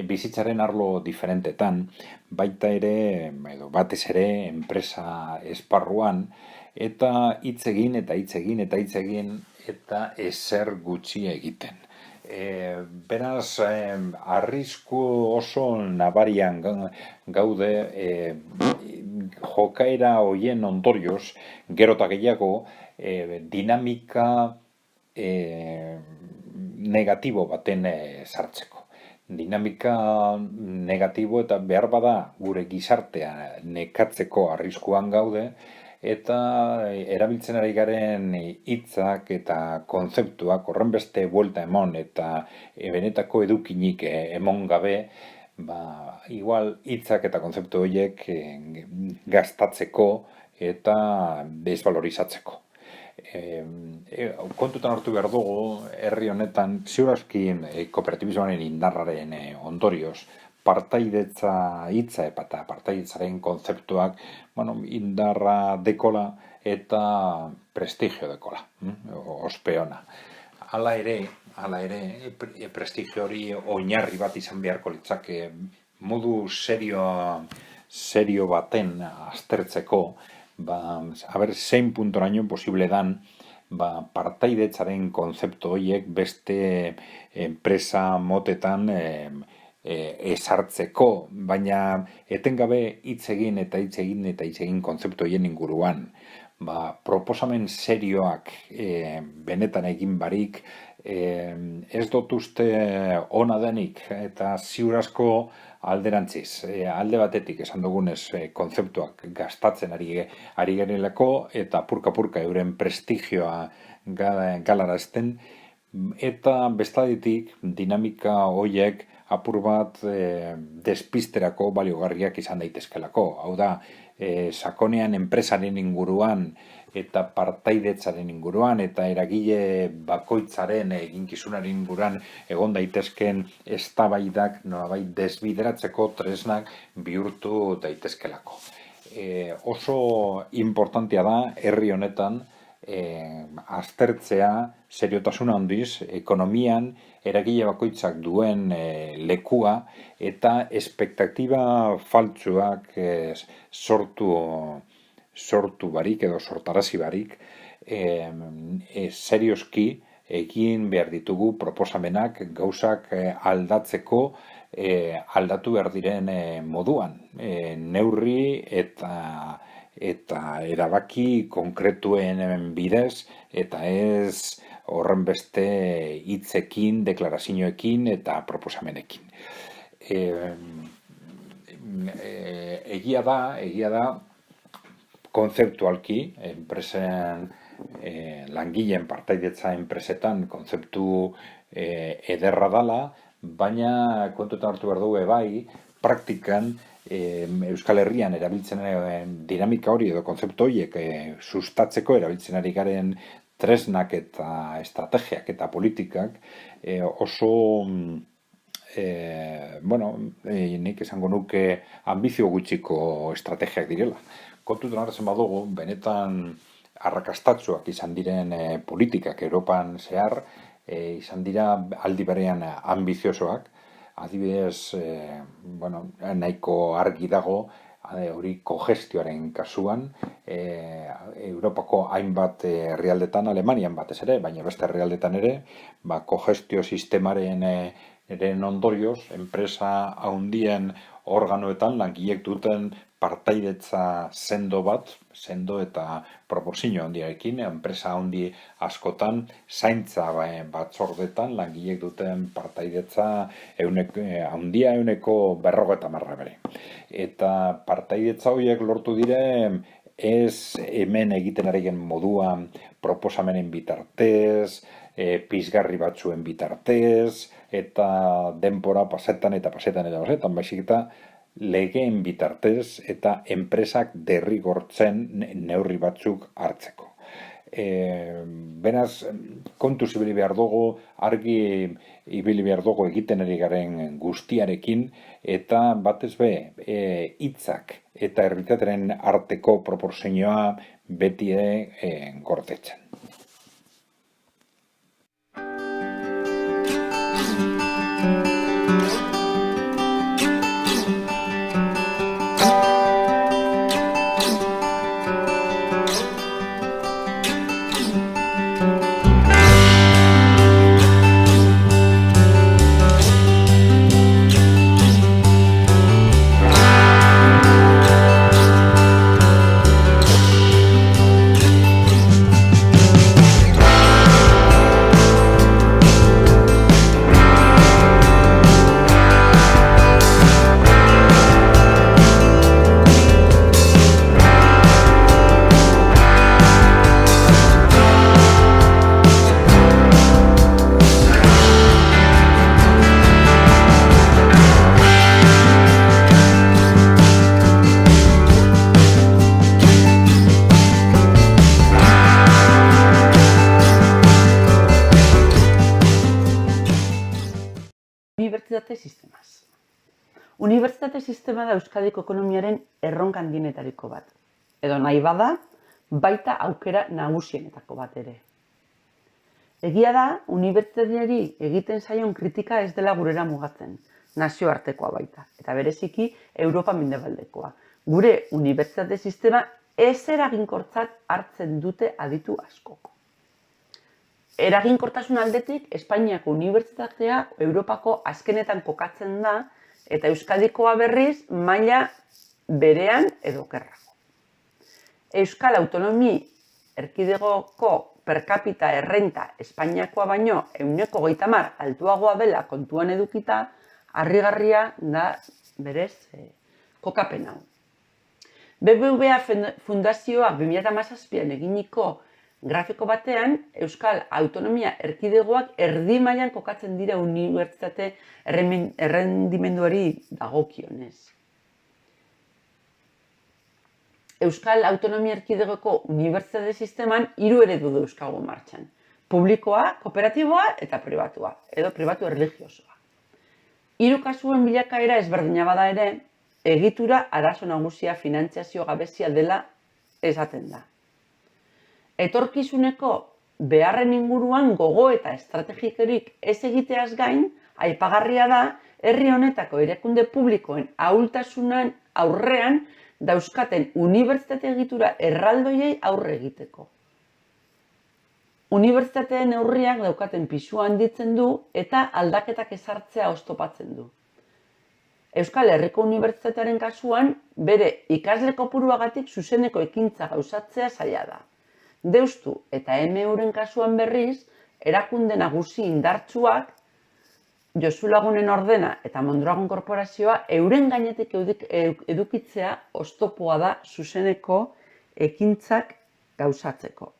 bizitzaren arlo diferentetan, baita ere, batez ere, enpresa esparruan, eta hitz egin eta ezer gutxi egiten. Beraz, arrisku oso nabarian gaude jokaera hoien ondorioz, gero eta gehiago, dinamika negatibo baten sartzeko. Dinamika negatibo eta behar bada gure gizartea nekatzeko arriskuan gaude, eta erabiltzen ari garen hitzak eta kontzeptuak horrenbeste buelta emon eta benetako edukinik emon gabe, igual hitzak eta kontzeptu horiek gastatzeko eta desvalorizatzeko. Kontutan hartu behar dugu, herri honetan, ziur aski kooperatibismoaren indarraren ondorioz, partaidetza hitza eta partaidetzaren kontzeptuak indarra dekola eta prestigio dekola, ospeona. Hala ere, prestigio hori oinarri bat izan beharko litzake modu serio baten aztertzeko, zein puntoraino posible dan partaidetzaren kontzeptu horiek beste enpresa motetan esartzeko, baina etengabe hitz egin kontzeptu horien inguruan. Proposamen serioak benetan egin barik, ez dut uste ona denik eta ziur asko alderantziz. Alde batetik esan dugunez kontzeptuak gastatzen ari gerelako eta purka-purka euren prestigioa galarazten, eta bestaditik dinamika horiek apur bat despisterako baliogarriak izan daitezkelako. Hau da, sakonean enpresaren inguruan eta partaidetzaren inguruan eta eragile bakoitzaren eginkizunaren inguruan egon daitezken eztabaidak nolabait desbideratzeko tresnak bihurtu daitezkelako. Oso importantea da herri honetan aztertzea seriotasuna handiz ekonomian eragile bakoitzak duen lekua eta espektatiba faltsuak sortu barik edo sortarazi barik serioski egin behar ditugu proposamenak gauzak aldatzeko aldatu behar diren moduan. Neurri eta erabaki konkretuen bidez eta ez horrenbeste hitzekin, deklarazioekin eta proposamenekin. Egia da kontzeptualki, enpresen langileen partaidetza enpresetan kontzeptu ederra dala, baina kontutan hartu behar dugu bai, praktikan Euskal Herrian erabiltzen dinamika hori edo kontzeptu horiek sustatzeko erabiltzen ari garen tresnak eta estrategiak eta politikak oso nik esango nuke ambizio gutxiko estrategiak direla. Kontutan hartzen badugu, benetan arrakastatsuak izan diren politikak Europan zehar, izan dira aldi berean ambiziosoak. Adibidez, nahiko argi dago, hori kogestioaren kasuan, Europako hainbat herrialdetan, Alemanian batez ere, baina beste herrialdetan ere, kogestio sistemaren ondorioz, enpresa handien organoetan langileek duten partaidetza sendo eta proporzio handiarekin, enpresa handi askotan zaintza batzordetan langileek duten partaidetza handia 50% bere. Eta partaidetza horiek lortu dire ez hemen egiten ari gen moduan proposamenen bitartez, pizgarri batzuen bitartez, eta denbora pasetan, baizik eta legeen bitartez eta enpresak derrigortzen neurri batzuk hartzeko. Beraz, kontuz ibili behar dugu, argi ibili behar dugu egiten ari garen guztiarekin, eta batez be, hitzak eta errealitatearen arteko proporzioa beti ere gordetzen. Unibertsitate sistemaz. Unibertsitate sistema da Euskadiko ekonomiaren erronka handienetariko bat. Edo nahi bada, baita aukera nagusienetako bat ere. Egia da, unibertsitateari egiten zaion kritika ez dela gurera mugatzen, nazioartekoa baita, eta bereziki Europa mendebaldekoa. Gure unibertsitate sistema ez eraginkortzat hartzen dute aditu askok. Eraginkortasun aldetik, Espainiako unibertsitatea Europako azkenetan kokatzen da, eta Euskadikoa berriz maila berean edo okerrago. Euskal Autonomi Erkidegoko per capita errenta Espainiakoa baino 130 altuagoa dela kontuan edukita, harrigarria da berez kokapen hau. BBVA Fundazioak 2017an eginiko grafiko batean, Euskal Autonomia Erkidegoak erdi mailan kokatzen dira unibertsitate errendimenduari dagokionez. Euskal Autonomia Erkidegoko unibertsitate sisteman 3 eredu dauzkagu martxan. Publikoa, kooperatiboa eta pribatua, edo pribatu erlijiosoa. 3 kasuen bilakaera ezberdina bada ere, egitura arazo nagusia finantziazio gabezia dela esaten da. Etorkizuneko beharren inguruan gogo eta estrategikorik ez egiteaz gain, aipagarria da, herri honetako erakunde publikoen ahultasunan aurrean dauzkaten unibertsitate egitura erraldoiei aurre egiteko. Unibertsitateen neurriak daukaten pisua handitzen du eta aldaketak ezartzea oztopatzen du. Euskal Herriko Unibertsitatearen kasuan, bere ikasle kopuruagatik zuzeneko ekintza gauzatzea zaila da. Deustu eta MUren kasuan berriz, erakunde nagusi indartsuak, Josu Lagunen Ordena eta Mondragon Korporazioa euren gainetik edukitzea oztopoa da zuzeneko ekintzak gauzatzeko.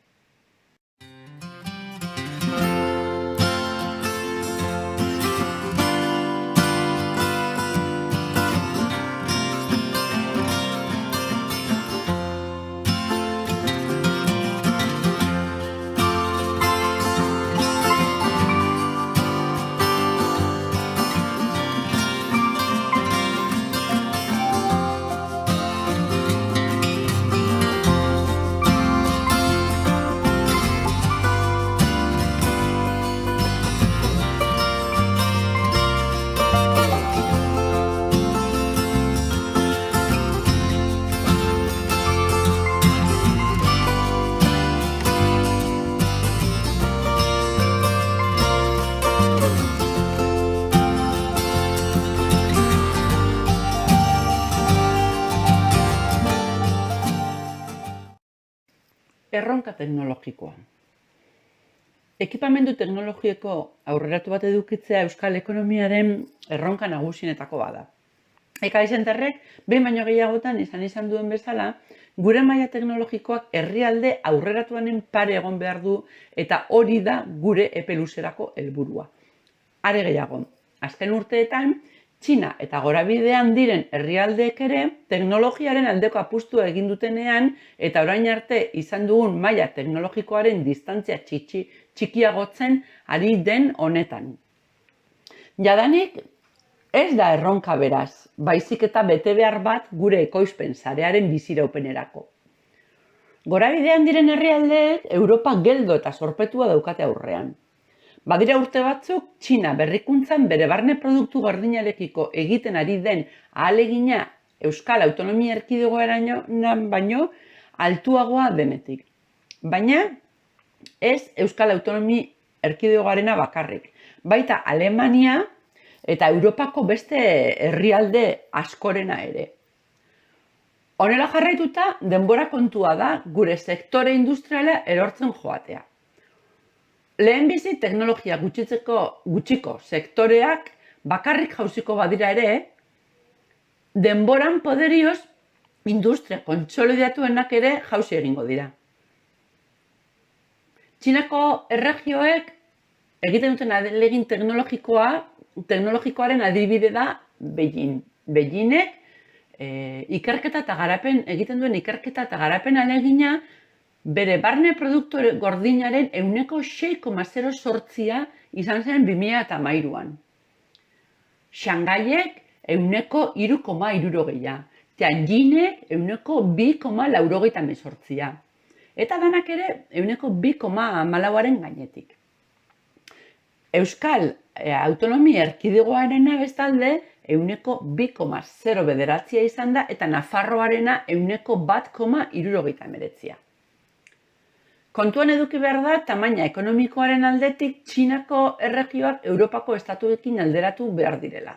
erronka teknologikoa. Ekipamendu teknologiko aurreratu bat edukitzea euskal ekonomiaren erronka nagusienetako bada. EKI Centerrek behin baino gehiagotan izan duen bezala, gure maila teknologikoak herrialde aurreratuanen pare egon behar du eta hori da gure epe luzerako helburua. Are gehiago, azken urteetan, Txina eta gorabidean diren herrialdeek ere teknologiaren aldeko apustua egin dutenean eta orain arte izan dugun maila teknologikoaren distantzia txikiagotzen ari den honetan. Jadanik ez da erronka beraz, baizik eta betebehar bat gure ekoizpen sarearen biziraupenerako. Gorabidean diren herrialdeek Europa geldo eta zorpetua daukate aurrean. Badira urte batzuk, Txina berrikuntzan bere barne produktu gordinarekiko egiten ari den ahalegina Euskal Autonomia Erkidegoaren baino altuagoa denetik. Baina ez Euskal Autonomia Erkidegoarena bakarrik. Baita Alemania eta Europako beste herrialde askorena ere. Honela jarraituta, denbora kontua da gure sektore industriala erortzen joatea. Lehenbizi teknologia gutxiko sektoreak bakarrik jauziko badira ere, denboran poderioz industria kontsolidatuenak ere jauzi egingo dira. Txinako erregioek egiten duten ahalegin teknologikoaren adibide da Beijing. Beijingek egiten duen ikerketa eta garapen ahalegina bere barne produktu gordinaren 6,08 izan zen 2013an. Xangaiek 3,60, Tianjinek 2,98. Eta danak ere 2,14aren gainetik. Euskal Autonomia Erkidegoarena bestalde 2,09 izan da eta Nafarroarena 1,1,79. Kontuan eduki behar da, tamaina ekonomikoaren aldetik Txinako erregioak Europako estatuekin alderatu behar direla.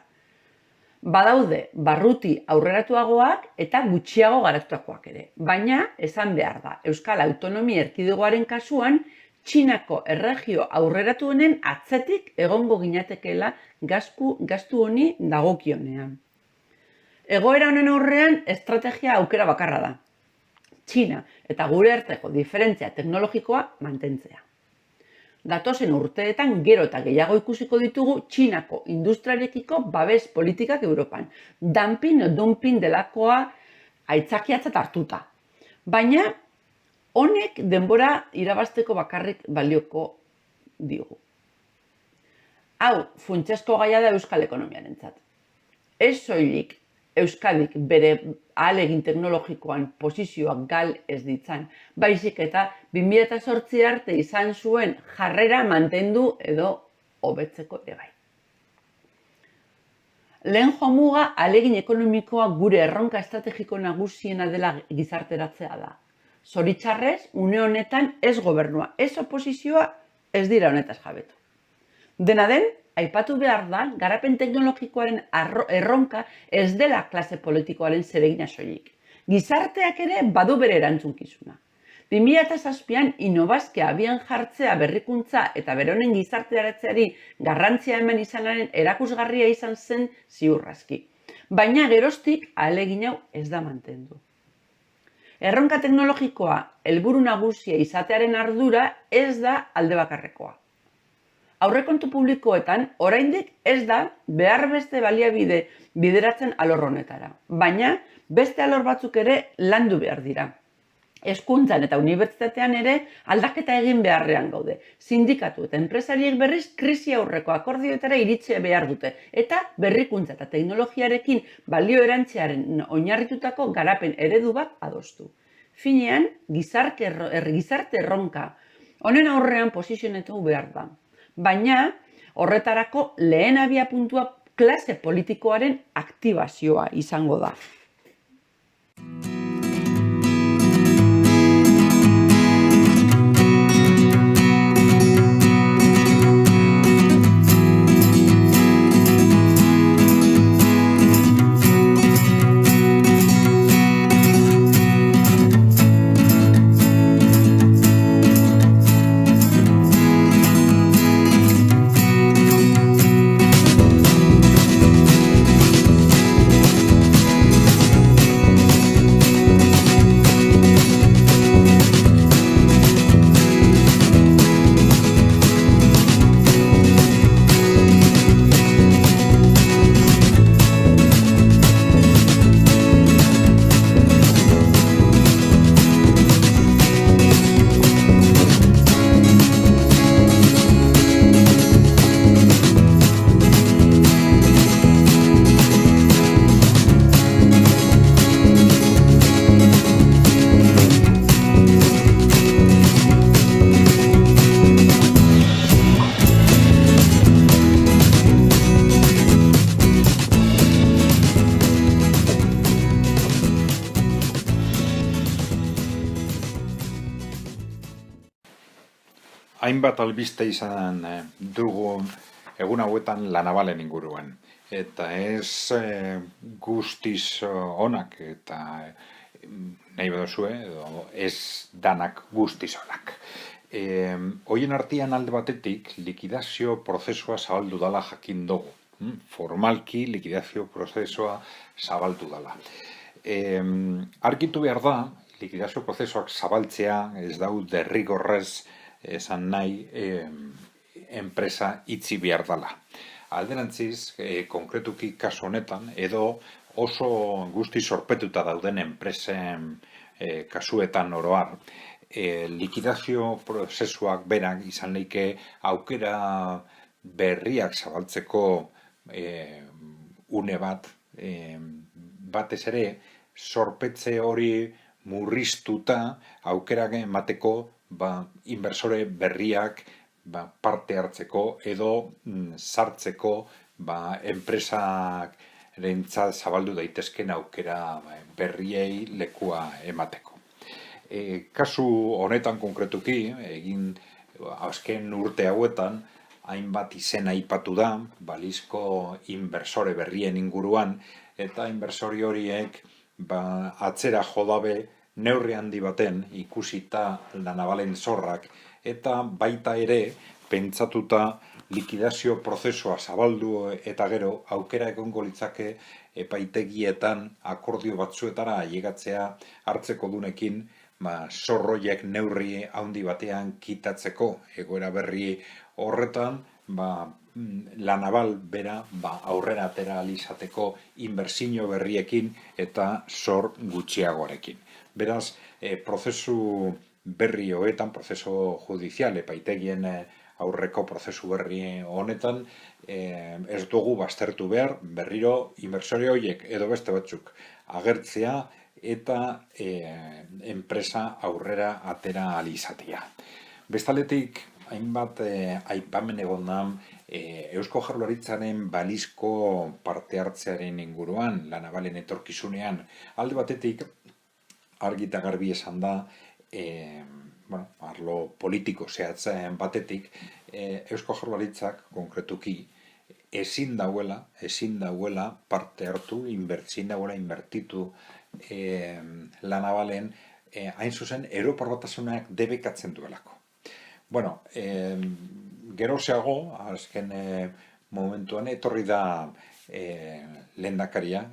Badaude barruti aurreratuagoak eta gutxiago garatutakoak ere. Baina, esan behar da, Euskal Autonomia Erkidegoaren kasuan, Txinako erregio aurreratuenen atzetik egongo ginatekeela gastu honi dagokionean. Egoera honen aurrean estrategia aukera bakarra da. Txina eta gure arteko diferentzia teknologikoa mantentzea. Datozen urteetan gero eta gehiago ikusiko ditugu Txinako industriarekiko babes politikak Europan. Dumping delakoa aitzakiatzat hartuta. Baina, honek denbora irabazteko bakarrik balioko digu. Hau, funtsezko gaia da euskal ekonomiarentzat. Ez soilik Euskadik bere ahalegin teknologikoan posizioak gal ez ditzan, baizik eta 2008 arte izan zuen jarrera mantendu edo hobetzeko ere bai. Lehen jomuga ahalegin ekonomikoa gure erronka estrategiko nagusiena dela gizarteratzea da. Zoritxarrez, une honetan ez gobernua, ez oposizioa ez dira honetaz jabetu. Dena den, aipatu behar da, garapen teknologikoaren erronka ez dela klase politikoaren zeregina soilik. Gizarteak ere badu bere erantzunkizuna. 2007an inobazkea abian jartzea berrikuntza eta bere honen gizartearatzeari garrantzia eman izanaren erakusgarria izan zen ziurrazki. Baina geroztik ahalegin hau ez da mantendu. Erronka teknologikoa helburu nagusia izatearen ardura ez da alde bakarrekoa. Aurrekontu publikoetan oraindik ez da behar beste baliabide bideratzen alor honetara. Baina beste alor batzuk ere landu behar dira. Hezkuntzan eta unibertsitatean ere aldaketa egin beharrean gaude. Sindikatu eta enpresariek berriz krisi aurreko akordioetara iritsi behar dute. Eta berrikuntza eta teknologiarekin balio erantzearen oinarritutako garapen eredu bat adostu. Finean, gizarte erronka honen aurrean posizionatu behar da. Baina, horretarako lehen abiapuntua klase politikoaren aktibazioa izango da. hainbat albiste izan dugu egun hauetan La Navalen inguruan. Eta ez guztiz onak, eta nahi baduzue, edo ez danak guztiz onak. Hoien artean alde batetik, likidazio prozesua zabaldu dala jakin dugu. Formalki likidazio prozesua zabaldu dala. Argitu behar da, likidazio prozesuak zabaltzea ez dau derrigorrez esan nahi enpresa itxi behar dala. Alderantziz, konkretuki kasu honetan, edo oso guzti sorpetuta dauden enpresen kasuetan oroar, likidazio prozesuak berak izan leike aukera berriak zabaltzeko une bat, batez ere, sorpetze hori murriztuta aukerak emateko inversore berriak parte hartzeko edo sartzeko enpresak zabaldu daitezken aukera berriei lekua emateko. Kasu honetan konkretuki, egin azken urte hauetan, hainbat izen aipatu da, balizko inversore berrien inguruan, eta inversori horiek atzera jodabe neurri handi baten ikusita La Navalen zorrak, eta baita ere pentsatuta likidazio prozesua zabaldu eta gero aukera egongo litzake epaitegietan akordio batzuetara ailegatzea hartzeko dunekin zorroiek neurri handi batean kitatzeko egoera berri horretan La Naval bera aurrera atera alizateko inbertsio berriekin eta zor gutxiagoarekin. Beraz, prozesu berri hoetan, prozesu judizial epaitegien aurreko prozesu berri honetan, ez dugu baztertu behar berriro inbertsore horiek edo beste batzuk agertzea eta enpresa aurrera atera alizatea. Bestaletik, hainbat aipamen egon da Eusko Jaurlaritzaren balizko parte hartzearen inguruan, La Navalen etorkizunean, alde batetik argi eta garbi esan da, arlo politiko zehatzen batetik, Eusko Jaurlaritzak konkretuki ezin dauela parte hartu, ezin dauela inbertitu La Navalen, hain zuzen, Europar Batasunak debekatzen duelako. Gerozeago, azken momentuan, etorri da lehendakaria,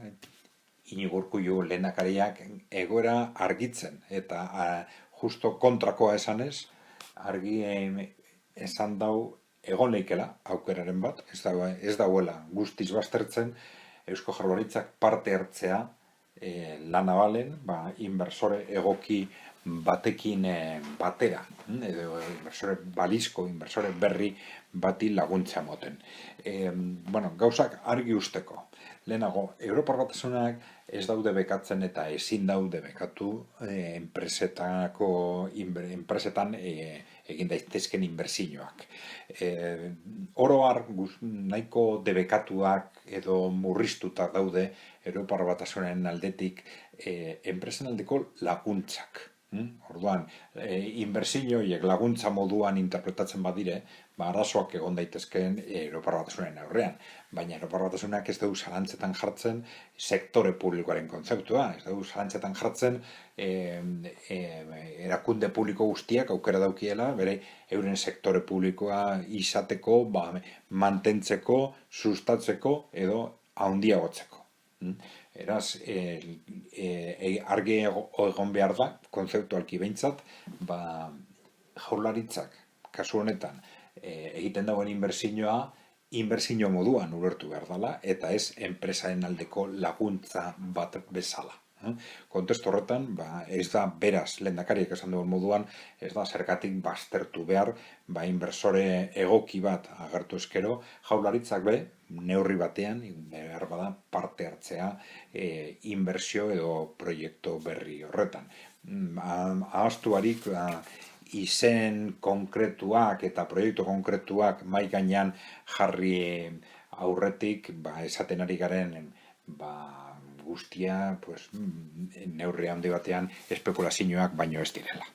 Iñigo Urkullu lehendakariak egoera argitzen, eta justo kontrakoa esanez, argi esan dau egon leikela aukeraren bat, ez dauela guztiz baztertzen, Eusko Jaurlaritzak parte hartzea La Navalen, inversore egoki batekin batera, edo balizko inversore berri bati laguntza moten. Gauzak argi usteko. Lehenago, Europar Batasunak ez daude bekatzen eta ezin daude bekatu enpresetan egin daitezken inbertsioak. Oroar nahiko debekatuak edo murriztuta daude Europar Batasunen aldetik enpresen aldeko laguntzak. Orduan, inbertsioiek laguntza moduan interpretatzen badire, arazoak egon daitezkeen Europar Batasunen aurrean. Baina Europar Batasunak ez dugu zalantzetan jartzen sektore publikoaren kontzeptua, ez dugu zalantzetan jartzen erakunde publiko guztiak aukera daukiela, bere euren sektore publikoa izateko, mantentzeko, sustatzeko edo handiagotzeko. Eraz, argi egon behar da, kontzeptualki behintzat, Jaurlaritzak, kasu honetan, egiten dagoen inbertsio moduan ulertu behar dela, eta ez enpresaren aldeko laguntza bat bezala. Kontestu horretan, ez da beraz, lehendakariak esan duen moduan, ez da zergatik baztertu behar, inversore egoki bat agertu eskero, Jaurlaritzak neurri batean, behar bada parte hartzea inbertsio edo proiektu berri horretan. Ahaztu barik, izen konkretuak eta proiektu konkretuak mai gainean jarri aurretik, esaten ari garen guztia neurri handi batean espekulazioak baino ez direla.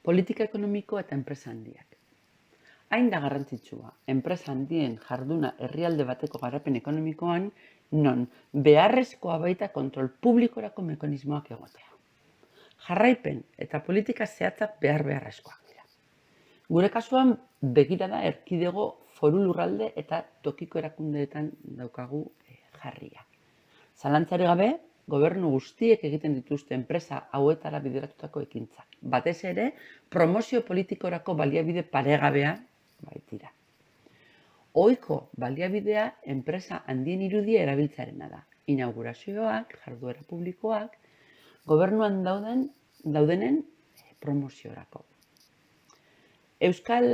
politika ekonomiko eta enpresa handiak. Hain da garrantzitsua, enpresa handien jarduna herrialde bateko garapen ekonomikoan, non beharrezkoa baita kontrol publikorako mekanismoak egotea. Jarraipen eta politika zehatzak beharrezkoak dira. Gure kasuan begirada erkidego foru lurralde eta tokiko erakundeetan daukagu jarria. Zalantzari gabe, gobernu guztiek egiten dituzte enpresa hauetara bideratutako ekintzak. Batez ere, promozio politikorako baliabide paregabea baitira. Ohiko baliabidea enpresa handien irudia erabiltzarena da. Inaugurazioak, jarduera publikoak, gobernuan daudenen promoziorako. Euskal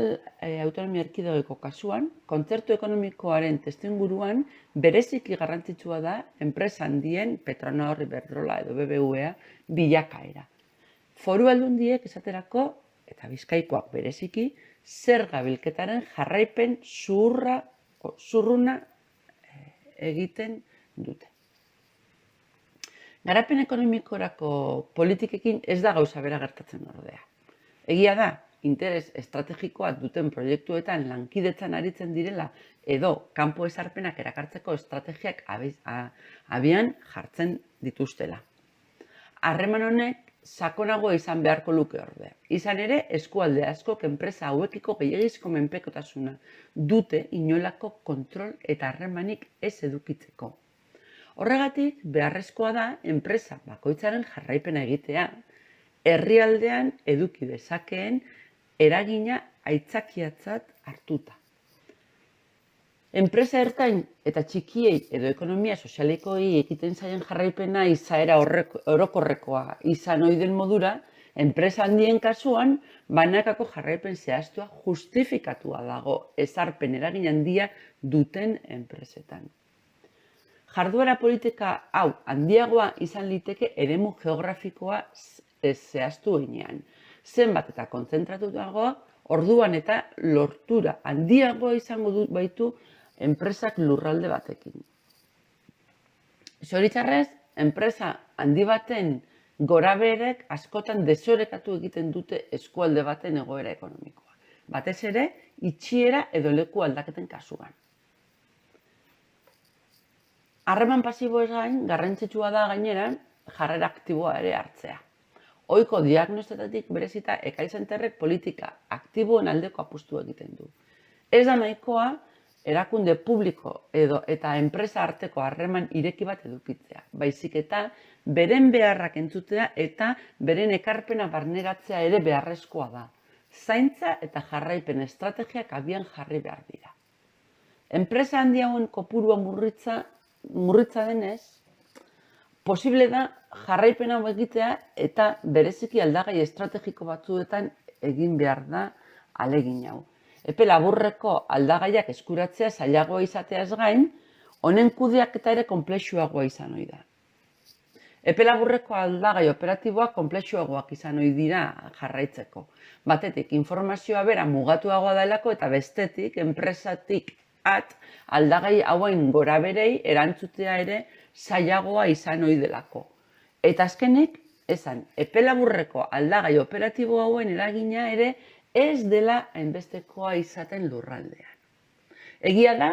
Autonomia Erkidegoko kasuan, kontzertu ekonomikoaren testuinguruan bereziki garrantzitsua da enpresa handien Petronor, Iberdrola edo BBVA bilakaera. Foru aldundiek esaterako, eta Bizkaikoak bereziki, zerga bilketaren jarraipen zurruna egiten dute. Garapen ekonomikorako politikekin ez da gauza bera gertatzen ordea. Egia da, interes estrategikoak duten proiektuetan lankidetzan aritzen direla edo kanpo ezarpenak erakartzeko estrategiak abian jartzen dituztela. Harreman honek sakonagoa izan beharko luke ordea. Izan ere, eskualde askok enpresa hauekiko gehiegizko menpekotasuna dute inolako kontrol eta harremanik ez edukitzeko. Horregatik, beharrezkoa da enpresa bakoitzaren jarraipena egitea, herrialdean eduki dezakeen eragina aitzakiatzat hartuta. Enpresa ertain eta txikiei edo ekonomia sozialikoi egiten zaien jarraipena izaera orokorrekoa izan ohi den modura, enpresa handien kasuan banakako jarraipen zehaztua justifikatua dago ezarpen eragin handia duten enpresetan. Jarduera politika hau handiagoa izan liteke eremu geografikoa zehaztu heinean. Zenbat eta kontzentratutagoa, orduan eta lortura handiagoa izango baitu enpresak lurralde batekin. Zoritxarrez, enpresa handi baten gorabeherek askotan desorekatu egiten dute eskualde baten egoera ekonomikoa. Batez ere, itxiera edo leku aldaketen kasuan. Harreman pasiboez gain, garrantzitsua da gainera, jarrera aktiboa ere hartzea. Ohiko diagnostetatik berezita ekaizenterrek politika aktiboen aldeko apustu egiten du. Ez da nahikoa, erakunde publiko eta enpresa arteko harreman ireki bat edukitzea. Baizik eta beren beharrak entzutea eta beren ekarpena barneratzea ere beharrezkoa da. Zaintza eta jarraipen estrategiak abian jarri behar dira. Enpresa handi hauen kopurua murritza denez, posible da jarraipena egitea eta bereziki aldagai estrategiko batzuetan egin behar da ahalegin hau. Epe laburreko aldagaiak eskuratzea zailagoa izateaz gain, honen kudeaketa ere konplexuagoa izan ohi da. Epe laburreko aldagai operatiboak konplexuagoak izan ohi dira jarraitzeko. Batetik, informazioa bera mugatuagoa delako eta bestetik, enpresatik aldagai hauen goraberei erantzutea ere zailagoa izan ohi delako. Eta azkenik, esan, epe laburreko aldagai operatibo hauen eragina ere ez dela hainbestekoa izaten lurraldean. Egia da,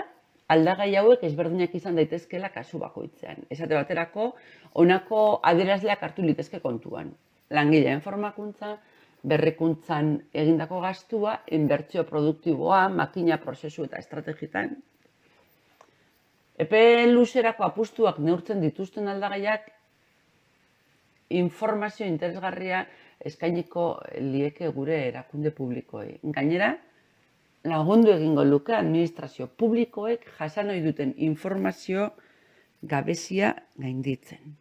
aldagai hauek ezberdinak izan daitezkela kasu bakoitzean. Esate baterako, honako adierazleak hartu litezke kontuan. Langileen formakuntza, berrikuntzan egindako gastua, inbertsio produktiboa, makina prozesu eta estrategitan. Epe luzerako apustuak neurtzen dituzten aldagaiak informazio interesgarria eskainiko lieke gure erakunde publikoei. Gainera, lagundu egingo luke administrazio publikoek jasan ohi duten informazio gabezia gainditzen.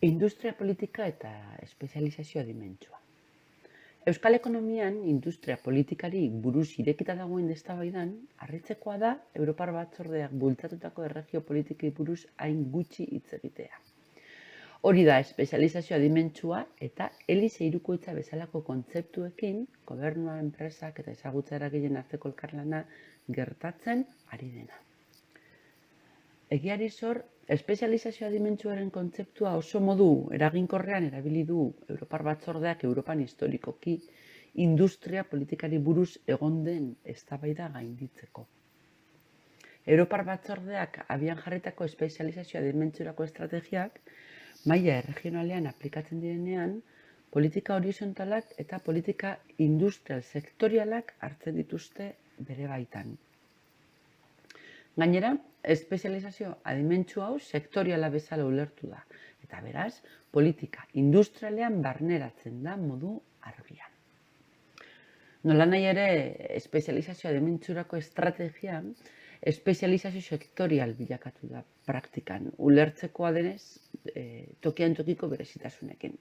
Industria politika eta espezializazioa dimentsua. Euskal ekonomian industria politikari buruz irekita dagoen eztabaidan, harritzekoa da Europar Batzordeak bultzatutako erregio politikei buruz hain gutxi hitz egitea. Hori da espezializazioa dimentsua eta elize hirukoitza bezalako kontzeptuekin gobernua, enpresak eta ezagutza eragileen arteko elkarlana gertatzen ari dena. Egiari zor, espezializazioa dimentsuaren kontzeptua oso modu eraginkorrean erabili du Europar Batzordeak Europan historikoki industria politikari buruz egon den eztabaida gainditzeko. Europar Batzordeak abian jarritako espezializazioa dimentsurako estrategiak maila erregionalean aplikatzen direnean, politika horizontalak eta politika industrial sektorialak hartzen dituzte bere baitan. Gainera, espezializazio adimentsu hau sektoriala bezala ulertu da, eta beraz, politika industrialean barneratzen da modu argian. Nolanahi ere, espezializazio adimentsurako estrategia, espezializazio sektorial bilakatu da praktikan, ulertzekoa denez, tokian tokiko berezitasunekin.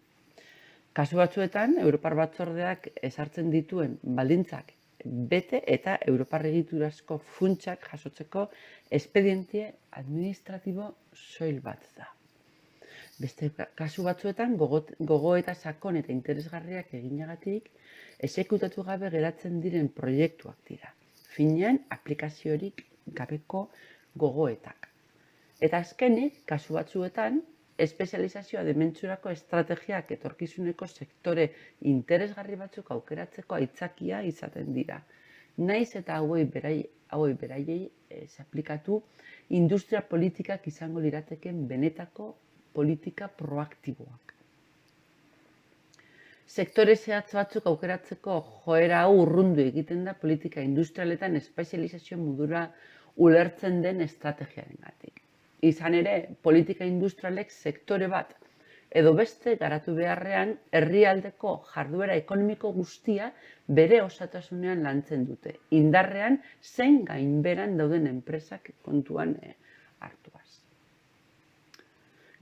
Kasu batzuetan, Europar Batzordeak ezartzen dituen baldintzak bete eta Europar egiturazko funtsak jasotzeko espedientie administratibo soil bat da. Beste kasu batzuetan, gogo eta sakon eta interesgarriak eginagatik, exekutatu gabe geratzen diren proiektuak dira. Finean, aplikaziorik gabeko gogoetak. Eta azkenik, kasu batzuetan, espezializazioa dimentsurako estrategiak etorkizuneko sektore interesgarri batzuk aukeratzeko aitzakia izaten dira. Naiz eta hauei beraiei aplikatu industria politikak izango lirateken benetako politika proaktiboak. Sektore zehatz batzuk aukeratzeko joera hau urrundu egiten da politika industrialetan espezializazio modura ulertzen den estrategiarengatik. Izan ere, politika industrialek sektore bat edo beste garatu beharrean herrialdeko jarduera ekonomiko guztia bere osatasunean lantzen dute, indarrean zein gainberan dauden enpresak kontuan hartuaz.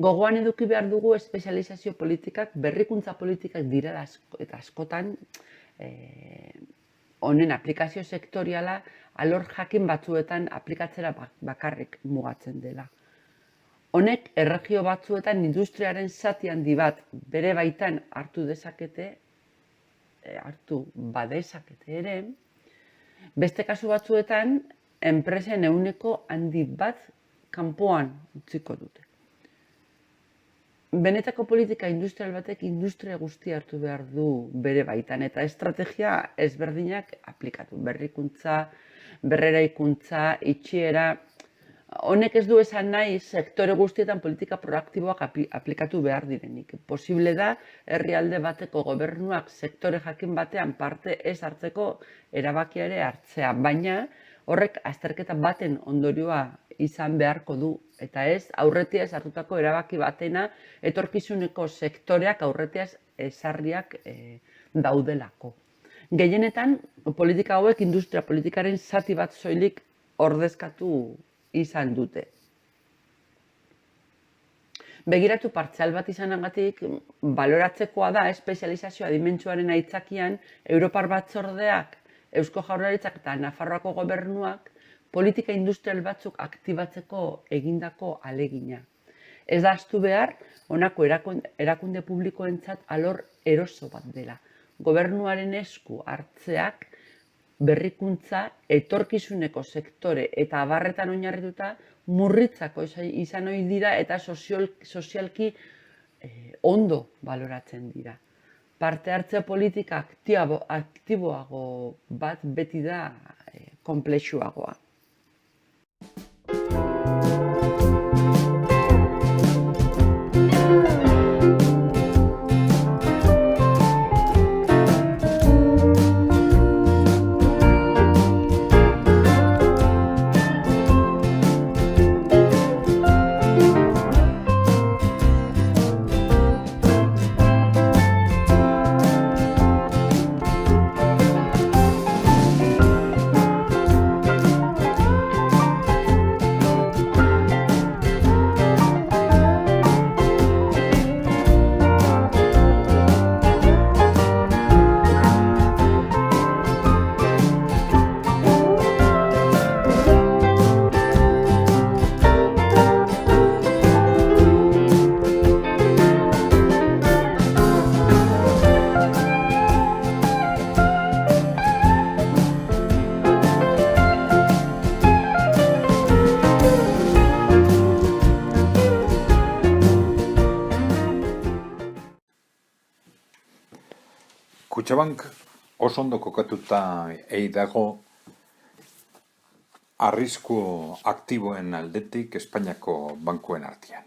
Gogoan eduki behar dugu espezializazio politikak berrikuntza politikak dira eta askotan honen aplikazio sektoriala alor jakin batzuetan aplikatzera bakarrik mugatzen dela. Honek erregio batzuetan industriaren zati handi bat bere baitan hartu badezakete ere, beste kasu batzuetan enpresen ehuneko handi bat kanpoan utziko dute. Benetako politika industrial batek industria guztia hartu behar du bere baitan eta estrategia ezberdinak aplikatu. Berrikuntza, berreraikuntza, itxiera. Honek ez du esan nahi sektore guztietan politika proaktiboak aplikatu behar direnik. Posible da herrialde bateko gobernuak sektore jakin batean parte ez hartzeko erabakia ere hartzea, baina horrek azterketa baten ondorioa izan beharko du, eta ez aurretiaz hartutako erabaki batena etorkizuneko sektoreak aurretiaz ezarriak daudelako. Gehienetan, politika hauek industria politikaren zati bat soilik ordezkatu izan dute. Begiratu partzial bat izanagatik, baloratzekoa da espezializazioa dimentsuaren aitzakian Europar Batzordeak, Eusko Jaurlaritzak eta Nafarroako gobernuak politika industrial batzuk aktibatzeko egindako ahalegina. Ez da ahaztu behar, honako erakunde publikoentzat alor eroso bat dela. Gobernuaren esku hartzeak berrikuntza, etorkizuneko sektore eta abarretan oinarrituta murritzako izan ohi dira eta sozialki ondo baloratzen dira. Parte hartze politika aktiboago bat beti da konplexuagoa. Kutxabank oso ondo kokatuta dago arrisku aktiboen aldetik Espainiako bankuen artean.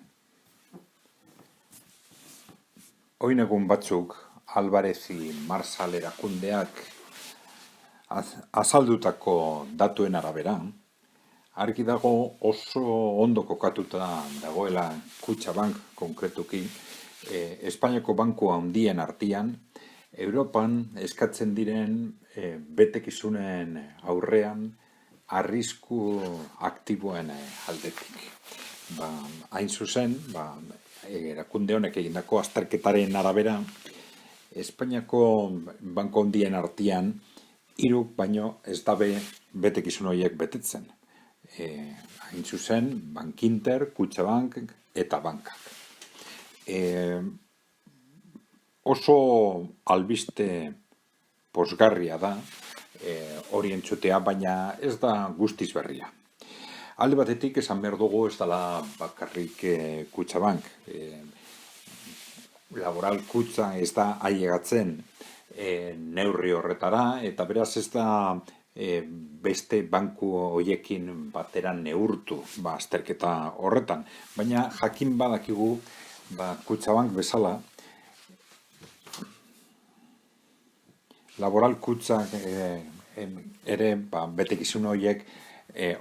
Oin egun batzuk Alvarezi Marsal erakundeak azaldutako datuen arabera, argi dago oso ondo kokatuta dagoela Kutxabank konkretuki Espainiako banku handien artean, Europan eskatzen diren betekizunen aurrean arrisku aktiboen aldetik. Hain zuzen, erakunde honek egindako azterketaren arabera, Espainiako banku handien artean 3 baino ez dabe betekizun horiek betetzen. Hain zuzen, Bankinter, Kutxabank eta bankak. Oso albiste posgarria da hori entzutea, baina ez da guztiz berria. Alde batetik esan behar dugu ez dela bakarrik Kutxabank. Laboral kutxa ez da ailegatzen neurri horretara, eta beraz ez da beste banku horiekin batera neurtu azterketa horretan. Baina jakin badakigu Kutxabank bezala, laboral kutxak ere betekizun horiek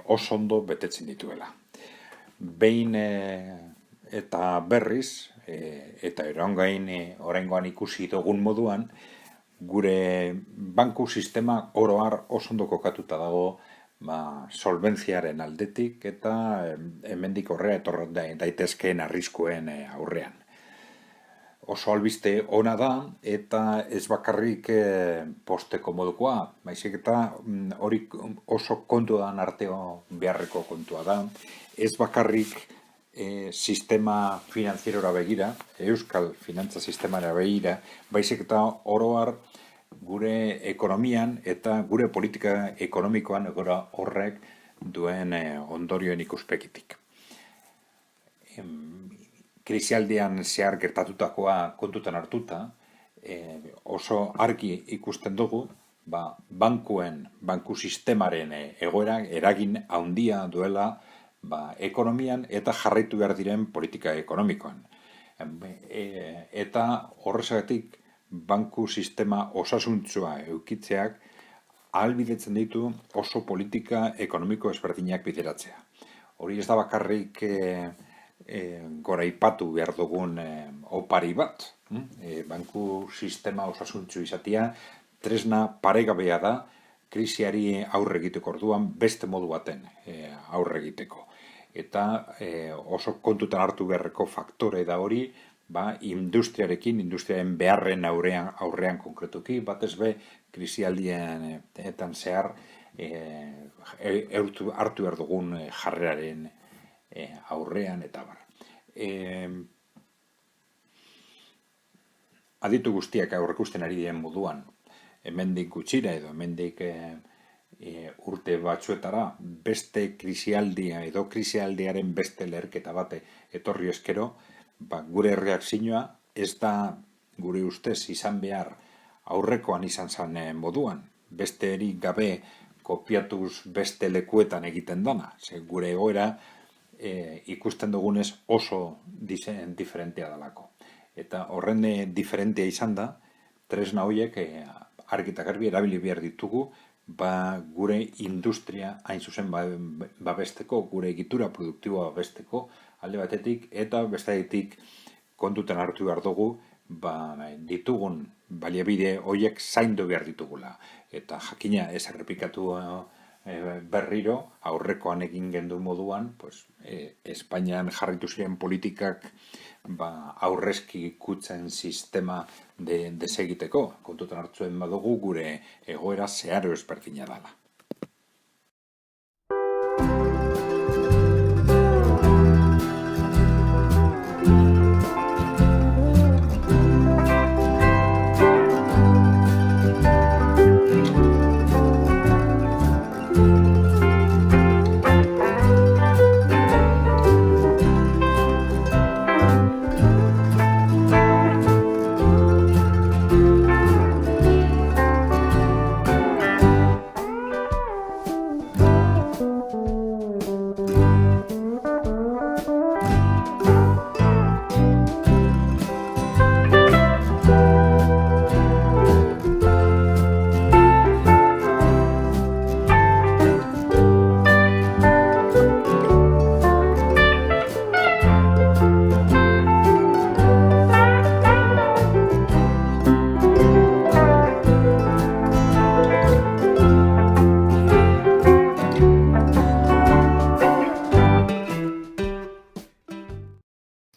oso ondo betetzen dituela. Behin eta berriz, eta oraingoan ikusi dugun moduan, gure banku sistema oro har oso ondo kokatuta dago solventziaren aldetik eta hemendik aurrera etor daitezkeen arriskuen aurrean. Oso albiste ona da, eta ez bakarrik posteko modukoa, baizik eta hori oso kontuan arteo beharreko kontua da. Ez bakarrik sistema finanzierora begira, euskal finantza sistemara begira, baizik eta oro har gure ekonomian eta gure politika ekonomikoan horrek duen ondorioen ikuspegitik. Krisialdian zehar gertatutakoa kontutan hartuta, oso argi ikusten dugu, banku sistemaren egoera eragin handia duela ekonomian eta jarraitu behar diren politika ekonomikoan. Eta horrezagatik banku sistema osasuntsua eukitzeak ahalbidetzen ditu oso politika ekonomiko ezberdinak bideratzea. Hori ez da bakarrik goraipatu behar dugun opari bat. Banku sistema osasuntsu izatea tresna paregabea da krisiari aurre egiteko orduan beste modu baten aurre egiteko. Eta oso kontutan hartu beharreko faktore da hori, industriaren beharren aurrean konkretuki, batez be krisialdien etan zehar hartu behar dugun jarreraren aurrean eta bar. Aditu guztiak aurrekusten ari diren moduan, hemendik gutxira edo hemendik urte batzuetara beste krisialdia edo krisialdiaren beste leherketa bate etorri eskero, gure erreakzioa ez da gure ustez izan behar aurrekoan izan zen moduan, beste erik gabe kopiatuz beste lekuetan egiten dana. Gure egoera ikusten dugunez oso diferentea dalako. Eta horren diferentea izan da, tresna horiek argi eta garbi erabili behar ditugu, gure industria hain zuzen babesteko, gure egitura produktiboa babesteko alde batetik, eta bestetik kontutan hartu behar dugu, ditugun baliabide horiek zaindu behar ditugula. Eta jakina ez errepikatu berriro, aurrekoan egin gendu moduan, Espainian jarritu ziren politikak aurrezki kutzen sistema desegiteko. Kontutan hartzuen badugu gure egoera zeharo ezberdina dela.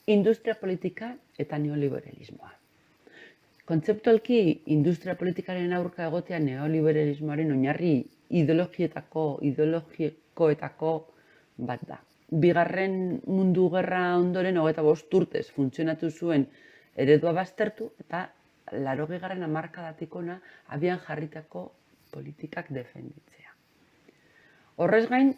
industria politika eta neoliberalismoa. Kontzeptualki, industria politikaren aurka egotea neoliberalismoaren oinarri ideologikoetako bat da. Bigarren mundu gerra ondoren 25 urtez funtzionatu zuen eredua baztertu eta 80. hamarkadatik hona abian jarritako politikak defenditzea. Horrez gain,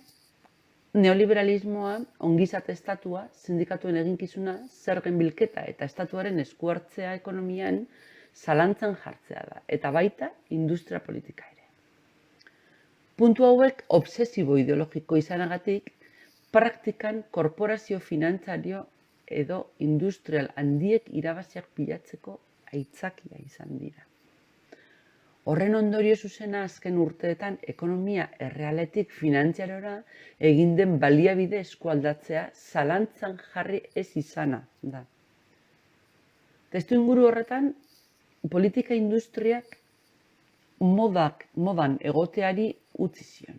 neoliberalismoa, ongizate estatua, sindikatuen eginkizuna, zergen bilketa eta estatuaren eskuhartzea ekonomian zalantzan jartzea da, eta baita industria politika ere. Puntu hauek obsesibo ideologiko izanagatik, praktikan korporazio finantzario edo industrial handiek irabaziak pilatzeko aitzakia izan dira. Horren ondorio zuzena azken urteetan ekonomia errealetik finantziarora egin den baliabide eskualdatzea zalantzan jarri ez izana da. Testuinguru horretan, politika industriak modan egoteari utzi zion.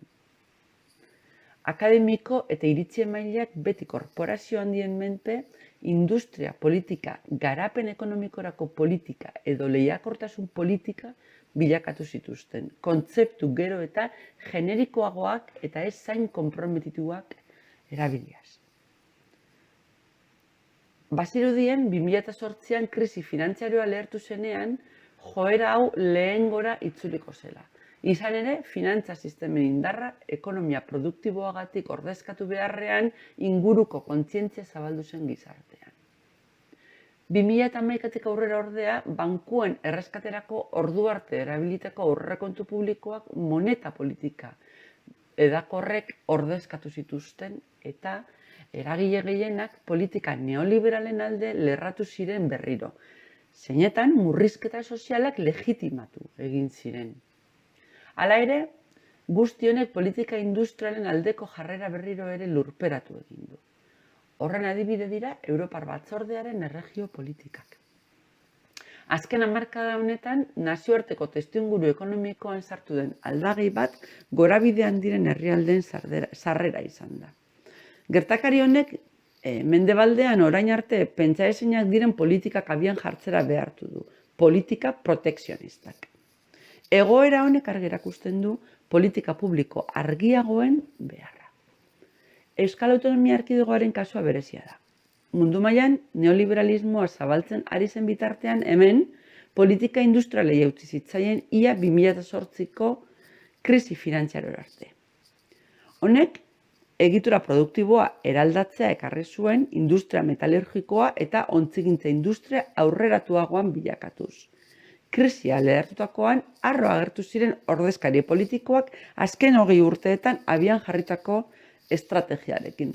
Akademiko eta iritzi emaileak beti korporazio handien menpe industria politika, garapen ekonomikorako politika edo lehiakortasun politika bilakatu zituzten. Kontzeptu gero eta generikoagoak eta ez zain konprometituak erabiliaz. Bazirudien, 2008an krisi finantziarioa lehertu zenean, joera hau lehengora itzuliko zela. Izan ere, finantza sistemen indarra ekonomia produktiboagatik ordezkatu beharrean inguruko kontzientzia zabaldu zen gizartean. 2011tik aurrera ordea, bankuen erreskaterako ordu arte erabiliteko aurrekontu publikoak moneta politika edakorrek ordezkatu zituzten eta eragile gehienak politika neoliberalen alde lerratu ziren berriro. Zeinetan murrizketa sozialak legitimatu egin ziren. Hala ere, guzti honek politika industrialen aldeko jarrera berriro ere lurperatu egin du. Horren adibide dira Europar Batzordearen erregio politikak. Azken hamarkada honetan, nazioarteko testuinguru ekonomikoan sartu den aldagei bat gorabidean diren herrialdeen sarrera izan da. Gertakari honek, mendebaldean orain arte pentsaezinak diren politikak abian jartzera behartu du, politika protekzionistak. Egoera honek argi erakusten du politika publiko argiagoen beharra. Euskal Autonomia Erkidegoaren kasua berezia da. Mundu mailan neoliberalismoa zabaltzen ari zen bitartean hemen politika industrialei utzi zitzaien ia 2008ko krisi finantziarora arte. Honek egitura produktiboa eraldatzea ekarri zuen industria metalurgikoa eta ontzigintza industria aurreratuagoan bilakatuz. Krisia lehertutakoan harro agertu ziren ordezkari politikoak azken 20 urteetan abian jarritako estrategiarekin.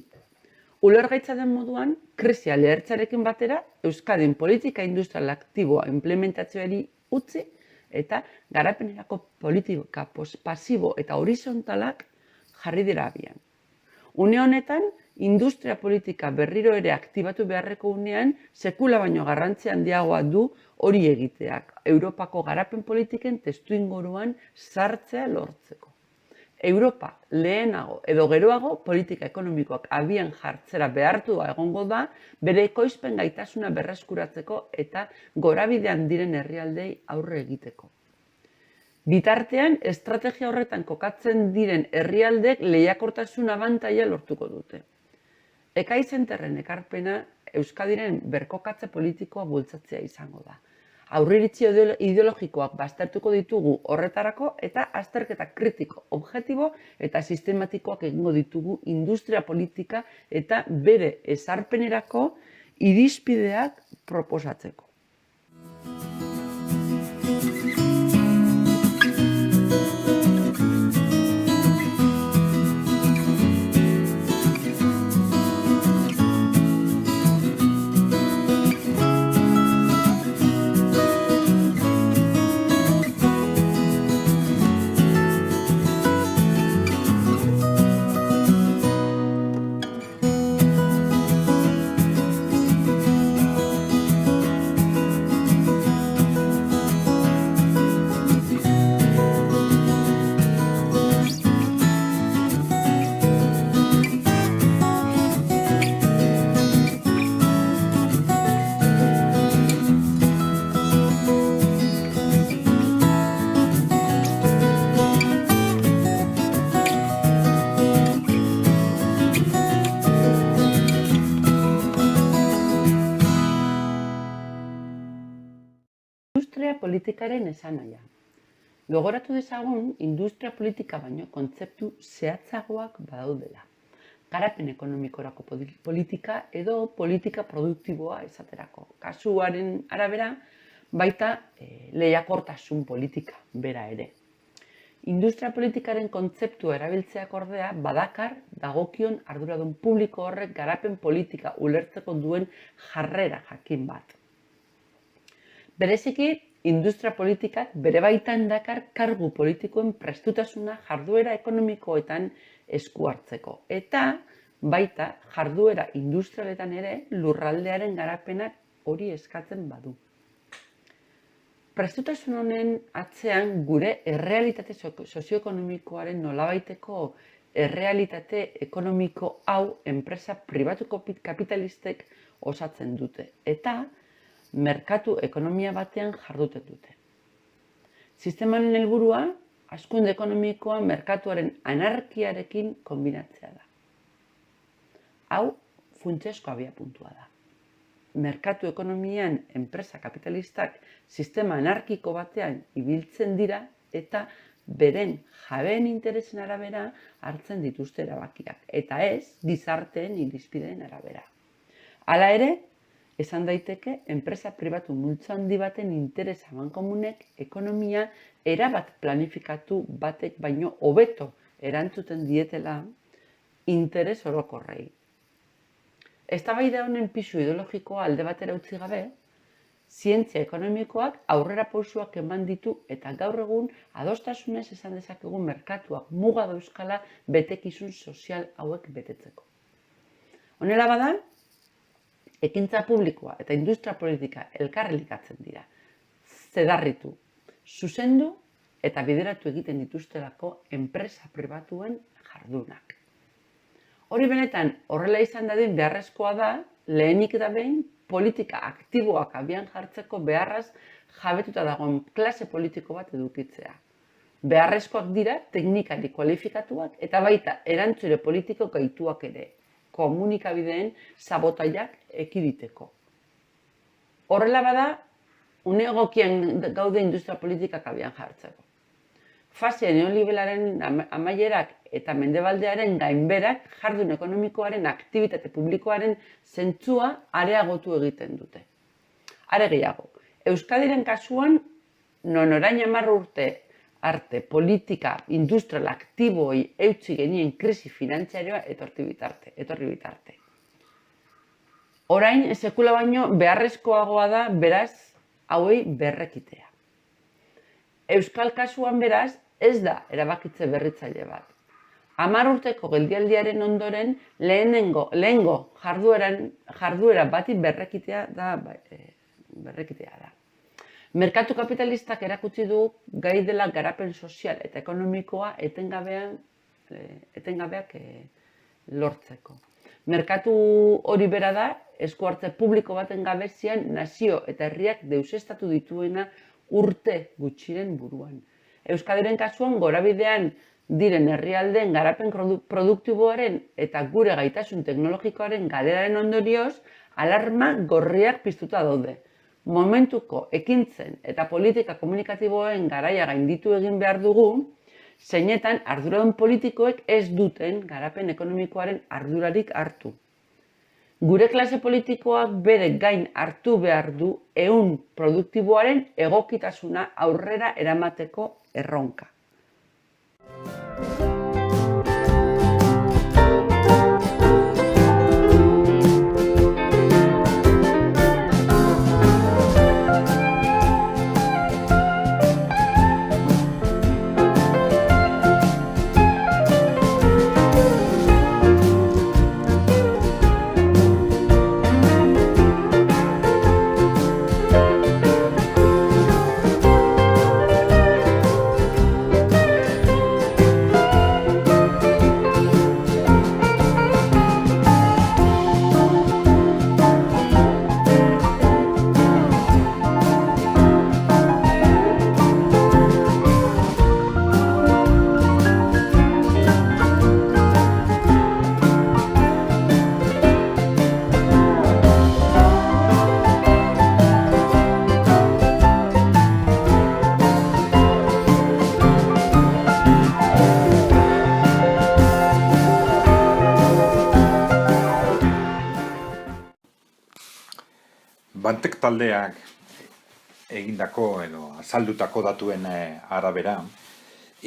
Ulergaitza den moduan, krisia lehertzarekin batera, Euskadin politika industrial aktiboa implementazioari utzi eta garapenerako politika pasibo eta horizontalak jarri dira abian. Une honetan, industria politika berriro ere aktibatu beharreko unean, sekula baino garrantzia handiagoa du hori egiteak, Europako garapen politiken testuinguruan sartzea lortzeko. Europa lehenago edo geroago politika ekonomikoak abian jartzera behartua egongo da, bere ekoizpen gaitasuna berreskuratzeko eta gorabidean diren herrialdei aurre egiteko. Bitartean, estrategia horretan kokatzen diren herrialdek lehiakortasun abantaila lortuko dute. Ekai Zenterren ekarpena Euskadiren berkokatze politikoa bultzatzea izango da. Aurriritzi ideologikoak baztertuko ditugu horretarako eta azterketa kritiko, objektibo eta sistematikoak egingo ditugu industria politika eta bere ezarpenerako irizpideak proposatzeko. Industria politikaren esanahia. Gogoratu dezagun, industria politika baino kontzeptu zehatzagoak badaudela. Garapen ekonomikorako politika edo politika produktiboa esaterako. Kasuaren arabera, baita lehiakortasun politika bera ere. Industria politikaren kontzeptua erabiltzeak ordea badakar dagokion arduradun publiko horrek garapen politika ulertzeko duen jarrera jakin bat. Bereziki, industria politikak bere baitan dakar kargu politikoen prestutasuna jarduera ekonomikoetan esku hartzeko. Eta baita jarduera industrialetan ere lurraldearen garapenak hori eskatzen badu. Prestutasun honen atzean gure errealitate sozioekonomikoaren nolabaiteko errealitate ekonomiko hau enpresa pribatuko kapitalistek osatzen dute eta merkatu ekonomia batean jarduten dute. Sistemaren helburua hazkunde ekonomikoa merkatuaren anarkiarekin konbinatzea da. Hau funtsezko abiapuntua da. Merkatu ekonomian enpresa kapitalistak sistema anarkiko batean ibiltzen dira eta beren jabeen interesen arabera hartzen dituzte erabakiak, eta ez gizarteen irizpideen arabera. Hala ere, esan daiteke enpresa pribatu multzo handi baten interes amankomunek ekonomia erabat planifikatu batek baino hobeto erantzuten dietela interes orokorrei. Eztabaida honen pisu ideologikoa alde batera utzi gabe, zientzia ekonomikoak aurrera pausuak eman ditu eta gaur egun adostasunez esan dezakegu merkatuak muga dauzkala betekizun sozial hauek betetzeko. Honela bada, ekintza publikoa eta industria politika elkarrelikatzen dira, zedarritu, zuzendu eta bideratu egiten dituztelako enpresa pribatuen jardunak. Hori benetan horrela izan dadin beharrezkoa da, lehenik da behin politika aktiboak abian jartzeko beharraz jabetuta dagoen klase politiko bat edukitzea. Beharrezkoak dira teknikari kualifikatuak eta baita erantzule politiko gaituak ere, komunikabideen sabotaiak ekiditeko. Horrela bada, une egokian gaude industria politikak abian jartzeko. Fase neoliberalaren amaierak eta mendebaldearen gainberak jardun ekonomikoaren aktibitate publikoaren zentzua areagotu egiten dute. Are gehiago, Euskadiren kasuan, non orain 10 urte arte politika industrial aktiboi eutsi genien krisi finantzarioa etorri bitarte. Orain, sekula baino beharrezkoagoa da beraz hauei berrekitea. Euskal kasuan beraz, ez da erabakitze berritzaile bat. 10 urteko geldialdiaren ondoren lehenengo jarduera bati berrekitea da. Merkatu kapitalistak erakutsi du gai dela garapen sozial eta ekonomikoa etengabeak lortzeko. Merkatu hori bera da, esku hartze publiko baten gabezian nazio eta herriak deusestatu dituena urte gutxiren buruan. Euskadiren kasuan gorabidean diren herrialdeen garapen produktiboaren eta gure gaitasun teknologikoaren galeraren ondorioz, alarma gorriak piztuta daude. Momentuko ekintzen eta politika komunikatiboen garaia gainditu egin behar dugu, zeinetan arduradun politikoek ez duten garapen ekonomikoaren ardurarik hartu. Gure klase politikoak bere gain hartu behar du ehun produktiboaren egokitasuna aurrera eramateko erronka. taldeak egindako edo azaldutako datuen arabera,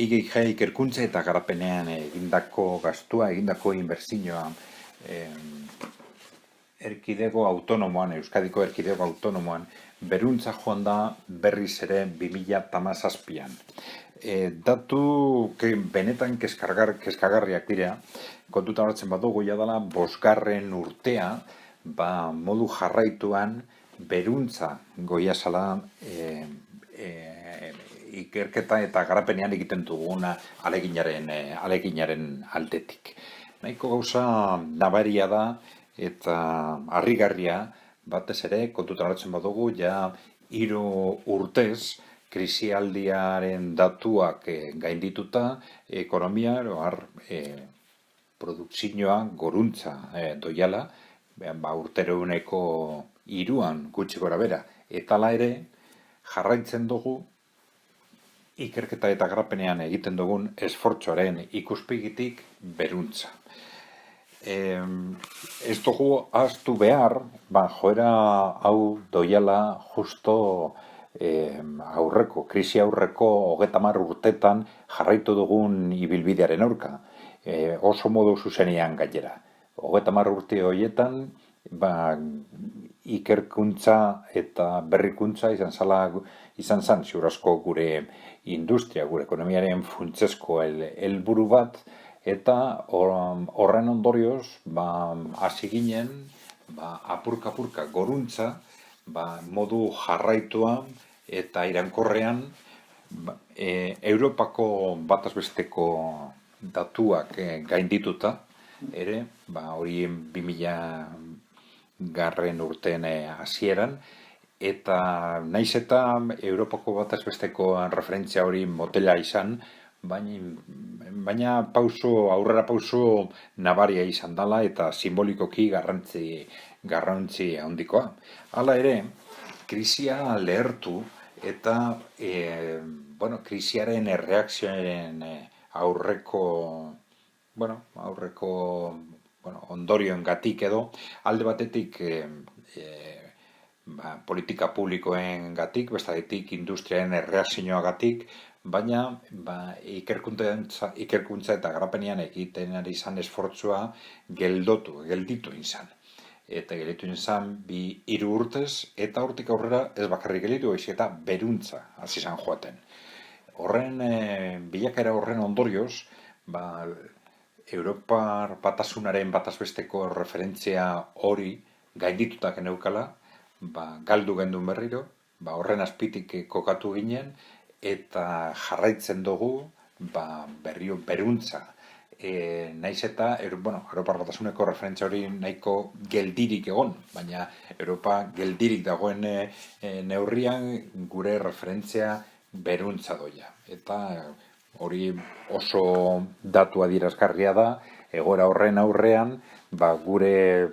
IGG ikerkuntza eta garapenean egindako gastua, egindako inbertsioa erkidego autonomoan, Euskadiko erkidego autonomoan, beruntza joan da berriz ere 2017an. Datu benetan kezkagarriak dira, kontutan hartzen badugu jadala 5. urtea, modu jarraituan beruntza goiazala ikerketa eta garapenean egiten duguna aleginaren aldetik. Nahiko gauza nabaria da eta harrigarria, batez ere, kontutan hartzen badugu, 3 urtez, krisialdiaren datuak gaindituta, ekonomia, produkzioa goruntza doiala, urterouneko 3an gutxi gora bera. Eta hala ere, jarraitzen dugu, ikerketa eta garapenean egiten dugun esfortzoaren ikuspegitik beruntza. Ez dugu ahaztu behar, joera hau doiala justo krisi aurreko 30 urtetan jarraitu dugun ibilbidearen aurka. Oso modu zuzenean gainera. 30 urte horietan, ikerkuntza eta berrikuntza izan zen ziur asko gure industria, gure ekonomiaren funtsezko helburu bat, eta horren ondorioz hasi ginen apurka goruntza modu jarraitua eta iraunkorrean Europako bataz besteko datuak gaindituta ere, hori 2000 urteen hasieran, eta naiz eta Europako bataz besteko referentzia hori motela izan, baina aurrera pauso nabaria izan dela eta simbolikoki garrantzi handikoa. Hala ere, krisia lehertu eta krisiaren erreakzioaren aurreko ondorioengatik edo, alde batetik politika publikoengatik, bestetik industriaren erreakzioagatik, baina ikerkuntza eta garapenean egiten ari izan esfortzua gelditu izan. Eta gelditu izan 3 urtez, eta hortik aurrera ez bakarrik gelditu, eta beruntza hasi izan joaten. Bilakaera horren ondorioz, Europar batasunaren batazbesteko referentzia hori gainditutak geneukala, galdu gendun berriro, horren azpitik kokatu ginen, eta jarraitzen dugu berrio beruntza. Naiz eta Europar batasuneko referentzia hori nahiko geldirik egon, baina Europa geldirik dagoen neurrian gure referentzia beruntza doia. Eta hori oso datu adierazgarria da, egoera horren aurrean, gure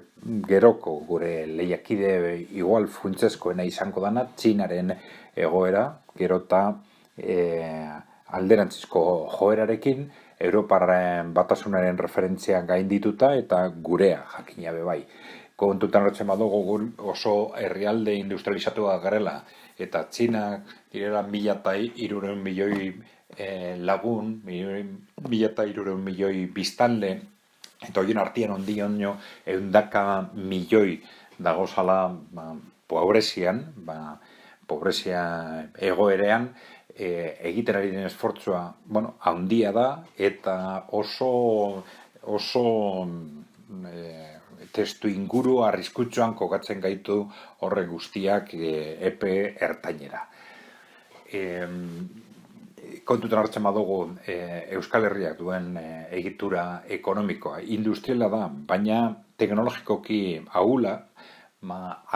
lehiakide igual funtsezkoena izango dana, Txinaren egoera, gerota alderantzizko joerarekin, Europar batasunaren referentzia gaindituta eta gurea jakina bebai. Kontutan hartzen badugu oso herrialde industrializatua garela, eta Txinak direla 1.300 milioi lagun, 1.300 milioi biztanle, eta horien artean ondino 100 milioi dagozala pobrezia egoerean, egiten ari den esfortzua handia da, eta oso testu inguru arriskutsuan kokatzen gaitu horre guztiak epe ertainera. Kontutan hartzen badugu Euskal Herriak duen egitura ekonomikoa, industriala da, baina teknologikoki ahula,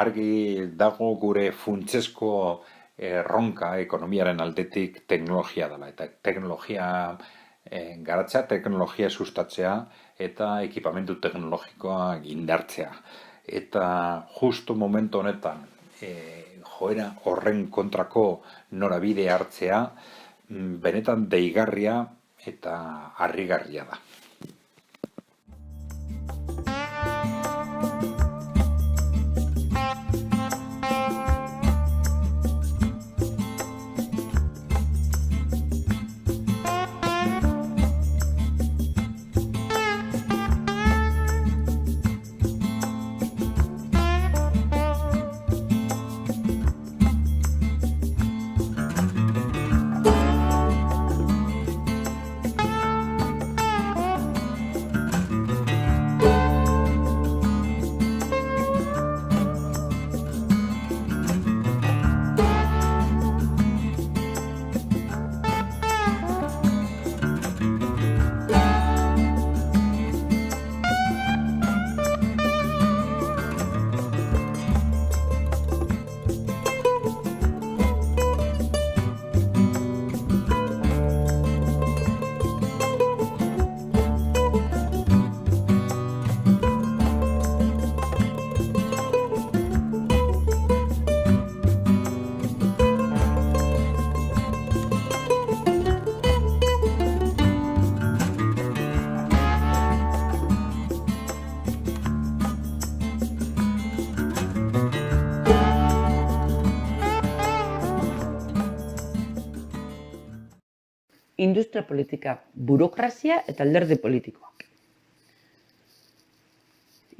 argi dago gure funtsezko erronka ekonomiaren aldetik teknologia dela, eta teknologia garatzea, teknologia sustatzea eta ekipamendu teknologikoa indartzea. Eta justu momentu honetan joera horren kontrako norabide hartzea benetan deigarria eta harrigarria da. industria politika, burokrazia eta alderdi politikoak.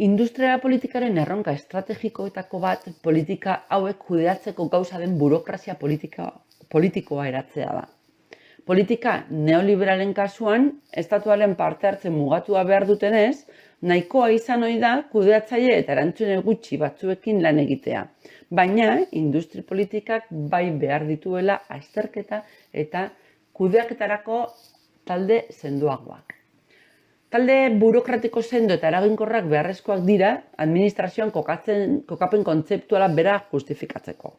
Industria politikaren erronka estrategikoetako bat politika hauek kudeatzeko gauza den burokrazia politikoa eratzea da. Politika neoliberalen kasuan, estatuaren parte hartze mugatua behar dutenez, nahikoa izan ohi da kudeatzaile eta erantzune gutxi batzuekin lan egitea. Baina, industri politikak bai behar dituela azterketa eta kudeaketarako talde sendoagoak. Talde burokratiko sendo eta eraginkorrak beharrezkoak dira administrazioan kokapen kontzeptuala bera justifikatzeko.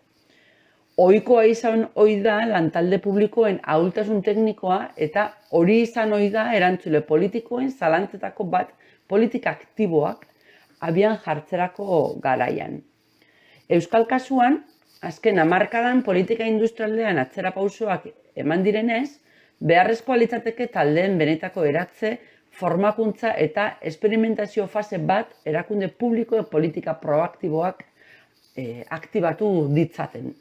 Ohikoa izan ohi da lantalde publikoen ahultasun teknikoa eta hori izan ohi da erantzule politikoen zalantzetako bat politika aktiboak abian jartzerako garaian. Euskal kasuan, azken hamarkadan politika industrialdean atzera pausoak eman direnez, beharrezkoa litzateke taldeen benetako eratze, formakuntza eta esperimentazio fase bat erakunde publikoen politika proaktiboak aktibatu ditzaten.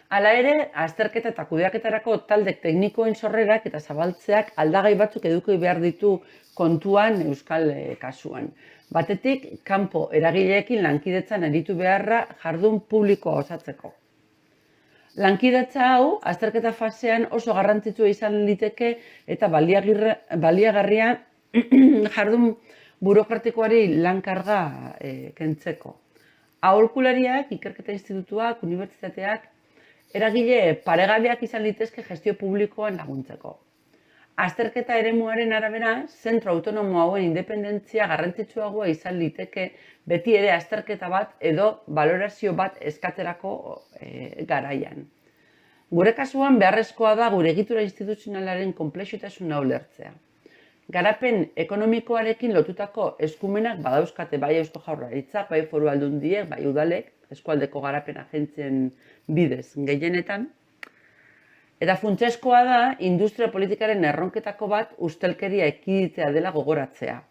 Hala ere, azterketa eta kudeaketarako taldek teknikoen sorrerak eta zabaltzeak aldagai batzuk eduki behar ditu kontuan Euskal kasuan. Batetik, kanpo eragileekin lankidetzan aritu beharra jardun publikoa osatzeko. Lankidetza hau, azterketa fasean oso garrantzitsua izan liteke eta baliagarria jardun burokratikoari lankarga kentzeko. Aholkulariak, ikerketa institutuak, unibertsitateak, eragile paregabeak izan litezke gestio publikoan laguntzeko. Azterketa eremuaren arabera, zentro autonomo hauen independentzia garrantzitsuagoa izan liteke beti ere azterketa bat edo balorazio bat eskatzerako garaian. Gure kasuan beharrezkoa da gure egitura instituzionalaren konplexutasuna ulertzea. Garapen ekonomikoarekin lotutako eskumenak badauzkate bai Eusko Jaurlaritzak, bai Foru Aldundiek, bai udalek, eskualdeko garapen agentzien bidez gehienetan. Eta funtsezkoa da industria politikaren erronketako bat ustelkeria ekiditea dela gogoratzea.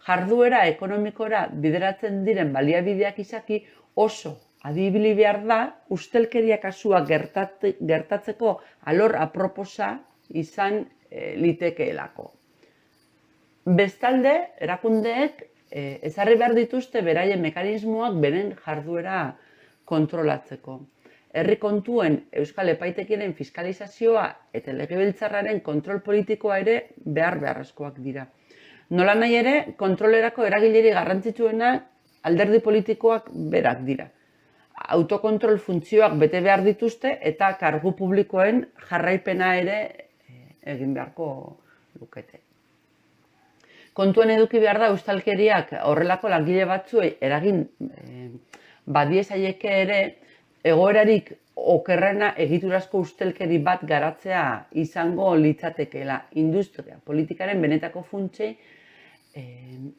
Jarduera ekonomikora bideratzen diren baliabideak izaki oso adibili behar da ustelkeria kasua gertatzeko alor aproposa izan litekeelako. Bestalde, erakundeek ezarri behar dituzte beraien mekanismoak beren jarduera kontrolatzeko. Herri kontuen Euskal Epaitekiaren fiskalizazioa eta legebiltzarraren kontrol politikoa ere beharrezkoak dira. Nola nahi ere, kontrolerako eragileri garrantzitsuena alderdi politikoak berak dira. Autokontrol funtzioak bete behar dituzte eta kargu publikoen jarraipena ere egin beharko lukete. Kontuan eduki behar da ustelkeriak horrelako langile batzuei eragin badiezaieke ere egoerarik okerrena egiturazko ustelkeri bat garatzea izango litzatekeela industria politikaren benetako funtsei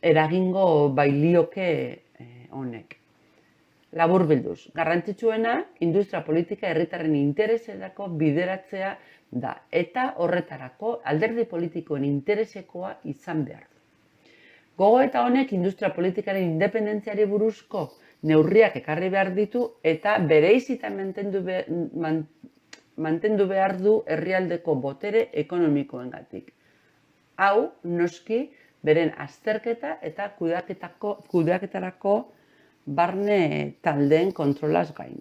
eragingo bailioke honek. Laburbilduz, garrantzitsuena industria politika herritarren interesetako bideratzea da eta horretarako alderdi politikoen interesekoa izan behar du. Gogoeta honek industria politikaren independentziari buruzko neurriak ekarri behar ditu eta bereizita mantendu behar du herrialdeko botere ekonomikoengatik. Hau, noski, beren azterketa eta kudeaketarako barne taldeen kontrolaz gain.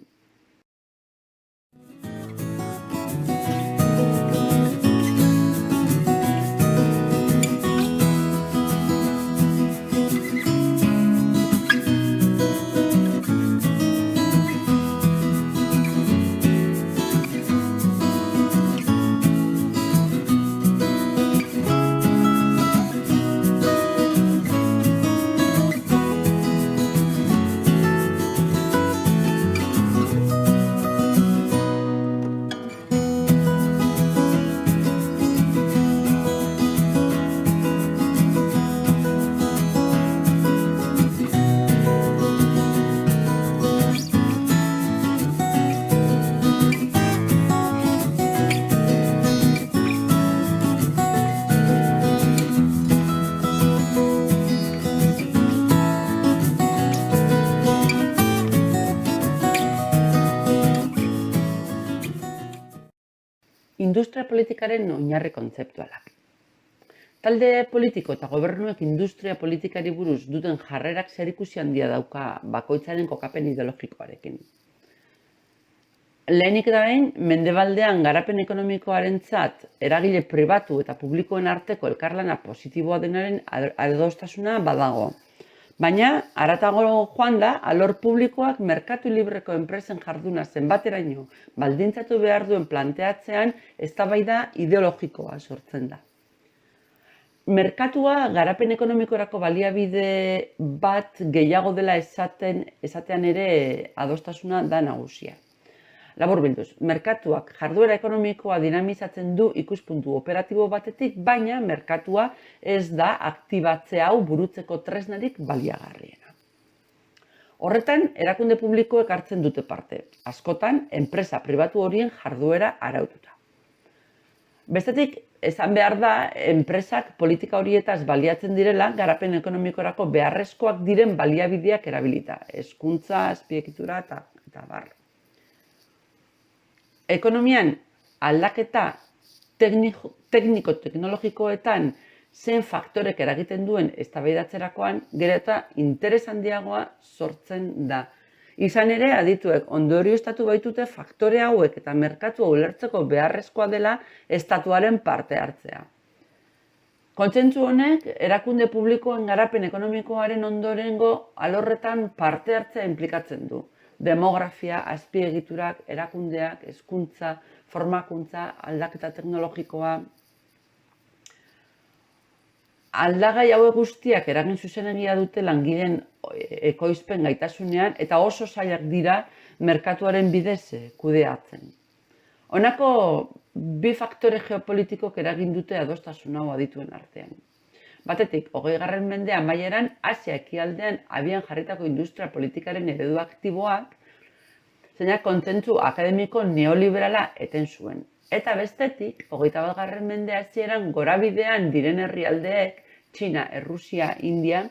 industria politikaren oinarri kontzeptualak. Talde politiko eta gobernuek industria politikari buruz duten jarrerak zerikusi handia dauka bakoitzaren kokapen ideologikoarekin. Lehenik da behin, mendebaldean garapen ekonomikoarentzat eragile pribatu eta publikoen arteko elkarlana positiboa denaren adostasuna badago. Baina, haratago joan da, alor publikoak merkatu libreko enpresen jarduna zenbateraino baldintzatu behar duen planteatzean eztabaida ideologikoa sortzen da. Merkatua garapen ekonomikorako baliabide bat gehiago dela esatean ere adostasuna da nagusia. Laburbilduz, merkatuak jarduera ekonomikoa dinamizatzen du ikuspuntu operatibo batetik, baina merkatua ez da aktibatze hau burutzeko tresnarik baliagarriena. Horretan, erakunde publikoek hartzen dute parte, askotan enpresa pribatu horien jarduera araututa. Bestetik, esan behar da, enpresak politika horietaz baliatzen direla garapen ekonomikorako beharrezkoak diren baliabideak erabilita, hezkuntza, azpiegitura eta bar. Ekonomian aldaketa tekniko-teknologikoetan zen faktorek eragiten duen eztabaidatzerakoan gero eta interes handiagoa sortzen da. Izan ere, adituek ondorioztatu baitute faktore hauek eta merkatua ulertzeko beharrezkoa dela estatuaren parte hartzea. Kontsentsu honek, erakunde publikoen garapen ekonomikoaren ondorengo alorretan parte hartzea inplikatzen du. Demografia, azpiegiturak, erakundeak, hezkuntza, formakuntza, aldaketa teknologikoa. Aldagai hauek guztiak eragin zuzenegia dute langileen ekoizpen gaitasunean eta oso zailak dira merkatuaren bidez kudeatzen. Honako bi faktore geopolitikok eragin dute adostasun hau adituen artean. Batetik, 20. mende amaieran Asia ekialdean abian jarritako industria politikaren eredu aktiboak zeinak kontsentsu akademiko neoliberala eten zuen. Eta bestetik, 21. mende hasieran gorabidean diren herrialdeek, Txina, Errusia, India,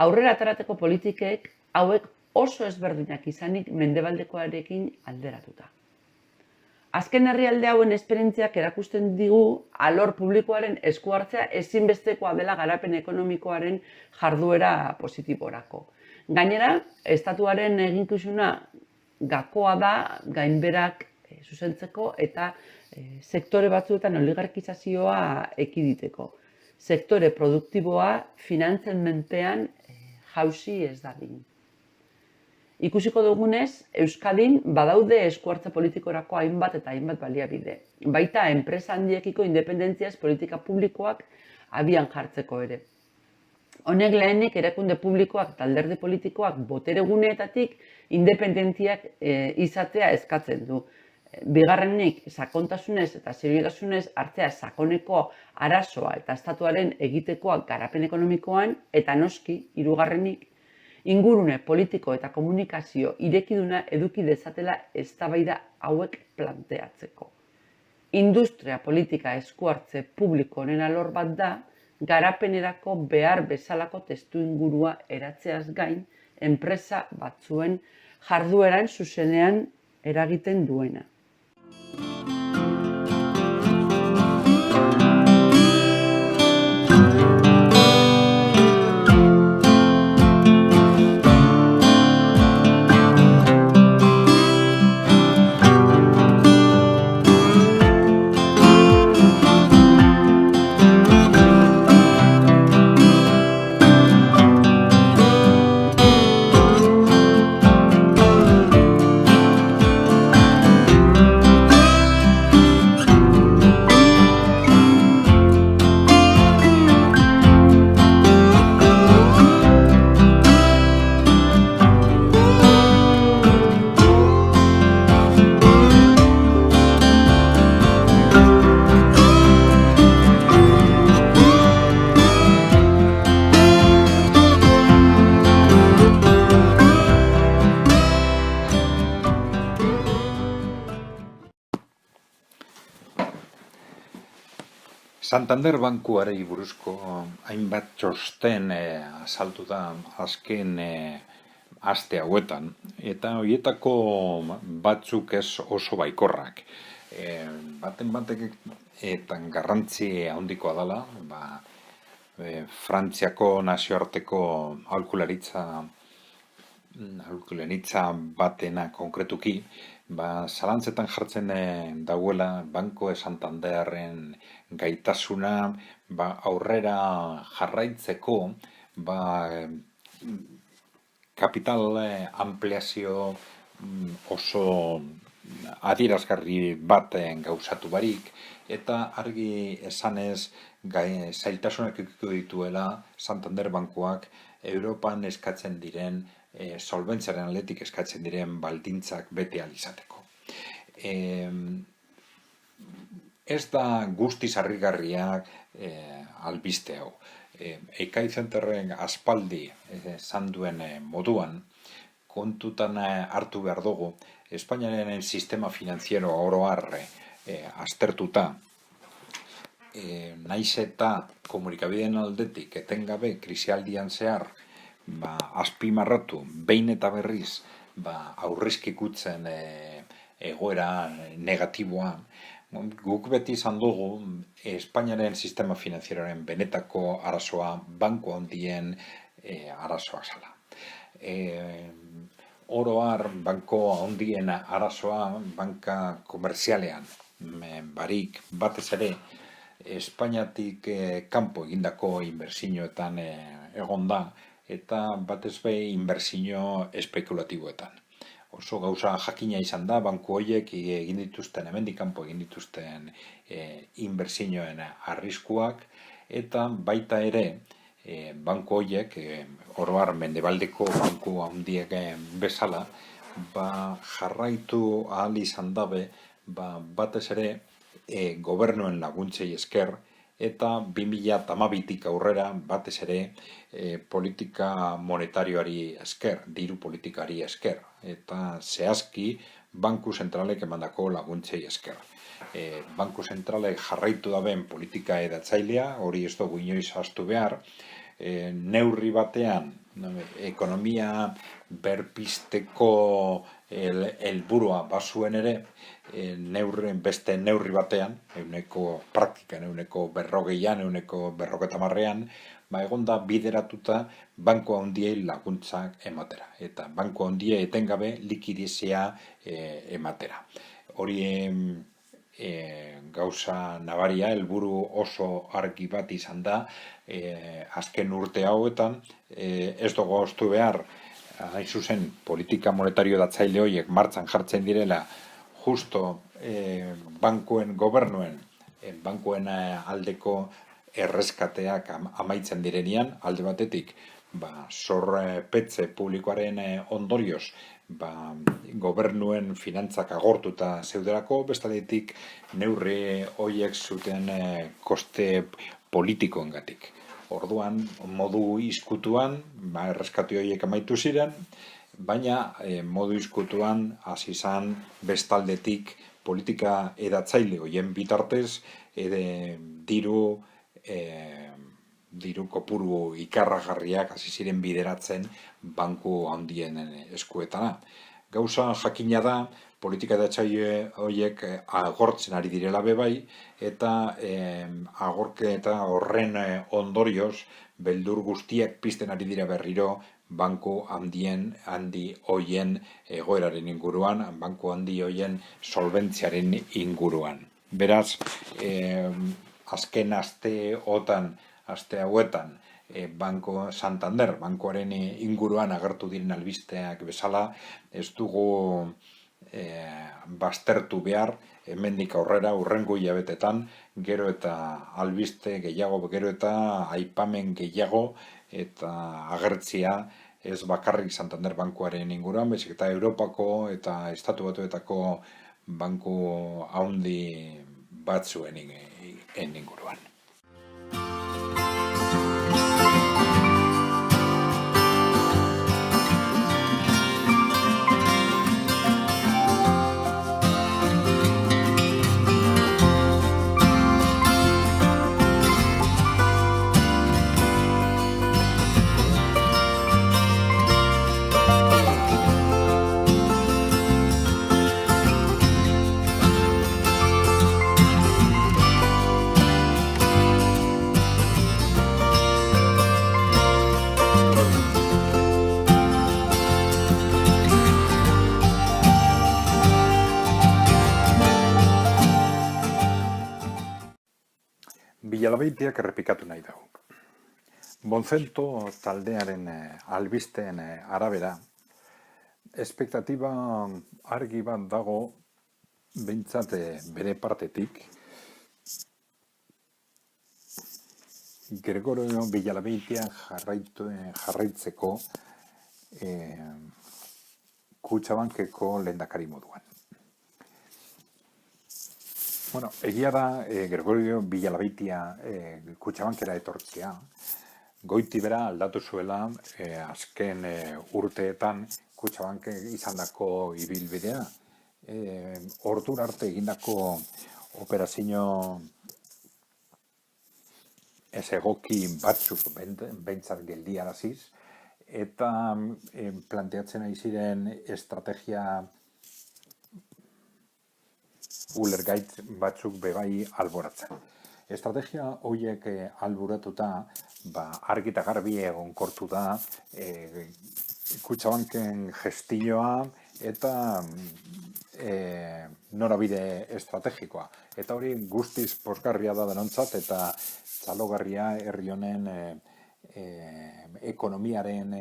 aurrera atarateko politikek hauek oso ezberdinak izanik mendebaldekoarekin alderatuta. Azken herrialde hauen esperientziak erakusten digu alor publikoaren esku hartzea ezinbestekoa dela garapen ekonomikoaren jarduera positiborako. Gainera, estatuaren eginkizuna gakoa da gainberak zuzentzeko eta sektore batzuetan oligarkizazioa ekiditeko. Sektore produktiboa finantzen menpean jauzi ez dadin. Ikusiko dugunez, Euskadin badaude eskuartze politikorako hainbat eta hainbat baliabide. Baita enpresa handiekiko independentziaz politika publikoak abian jartzeko ere. Honek lehenik erakunde publikoak eta alderdi politikoak botere guneetatik independentziak izatea eskatzen du. Bigarrenik, sakontasunez eta seriotasunez hartzea sakoneko arazoa eta estatuaren egitekoak garapen ekonomikoan eta noski, hirugarrenik, ingurune politiko eta komunikazio irekiduna eduki dezatela eztabaida hauek planteatzeko. Industria politika eskuhartze publiko honen alor bat da, garapenerako behar bezalako testuingurua eratzeaz gain, enpresa batzuen jardueran zuzenean eragiten duena. Santander bankuarei buruzko hainbat txosten azaldu da azken aste hauetan, eta horietako batzuk ez oso baikorrak. baten batek eta garrantzi handikoa dela, Frantziako nazioarteko aholkularitza batena konkretuki, zalantzetan jartzen dauela Banco de Santanderren gaitasuna aurrera jarraitzeko kapital ampliazio oso adierazgarri bat gauzatu barik, eta argi esanez zailtasunak edukiko dituela Santander bankuak Europan eskatzen diren, solventziaren aldetik eskatzen diren baldintzak bete ahal izateko. Ez da guztiz harrigarriak albiste hau. Ekai Zenterren aspaldi esan duen moduan, kontutan hartu behar dugu, Espainiaren sistema finanziero oro har aztertuta, naiz eta komunikabideen aldetik etengabe krisialdian zehar azpimarratu behin eta berriz aurrezkikutzen egoera negatiboa, guk beti izan dugu Espainiaren sistema finanzieroaren benetako arazoa banku handien arazoa zala. Oro har banko handien arazoa banka komerzialean barik batez ere Espainiatik kanpo egindako inbertsioetan egon da, eta batez be inbertsio espekulatiboetan. Oso gauza jakina izan da, banku horiek egin dituzten, hemendik kanpo egin dituzten inbertsioen arriskuak, eta baita ere banku horiek, oro har mendebaldeko banku handiek bezala, jarraitu ahal izan dabe, batez ere gobernuen laguntzei esker, eta 2012tik aurrera batez ere politika monetarioari esker, diru politikari esker, eta zehazki banku zentralek emandako laguntzei esker. Banku zentralek jarraitu daben politika edatzailea, hori ez dugu inoiz ahaztu behar, neurri batean, ekonomia berpizteko helburua bazuen ere, beste neurri batean, praktikan 40an, 50an, egon da bideratuta banku handiei laguntzak ematera. Eta banku handiei etengabe likidizia ematera. Hori gauza nabaria, helburu oso argi bat izan da, azken urte hauetan, ez dugu ahaztu behar, hain zuzen, politika monetario datzaile horiek martxan jartzen direla, justo bankuen gobernuen, bankuen aldeko erreskateak amaitzen direnean, alde batetik, zorpetze publikoaren ondorioz, gobernuen finantzak agortuta zeuderako, bestaldetik neurri horiek zuten koste politikoengatik. Orduan, modu izkutuan, erreskatu horiek amaitu ziren, baina modu izkutuan hasi izan bestaldetik politika edatzaile horien bitartez diru kopuru ikarragarriak hasi ziren bideratzen banku handien eskuetara. Gauza jakina da, politika edatzaile horiek agortzen ari direla bebai, eta agorketa horren ondorioz beldur guztiak pizten ari dira berriro banku handi hoien egoeraren inguruan, banku handi hoien solventziaren inguruan. Beraz, azken aste hauetan, Banco Santander, bankoaren inguruan agertu diren albisteak bezala, ez dugu baztertu behar, hemendik aurrera hurrengo hilabetetan, gero eta albiste gehiago, gero eta aipamen gehiago, eta agertzia ez bakarrik Santander bankuaren inguruan, baizik eta Europako eta Estatu Batuetako banku handi batzuen inguruan. Villalbeitiak errepikatu nahi dago. Monzento taldearen albisteen arabera, espektatiba argi bat dago, behintzat bere partetik, Gregorio Villalbeitia jarraitzeko Kutxabankeko lehendakari moduan. Bueno, egia da Gregorio Villalbeitia Kutxabankera etortzea, goiti bera aldatu zuela azken urteetan Kutxabank izandako ibilbidea. Ordura arte egindako operazio ez egoki batzuk behintzat geldiaraziz, eta planteatzen ari ziren estrategia ulergaitz batzuk bebai alboratzen. Estrategia horiek alboratuta, argi eta garbi egonkortu da Kutxabanken gestioa eta norabide estrategikoa. Eta hori guztiz pozgarria da denontzat eta txalogarria herri honen ekonomiaren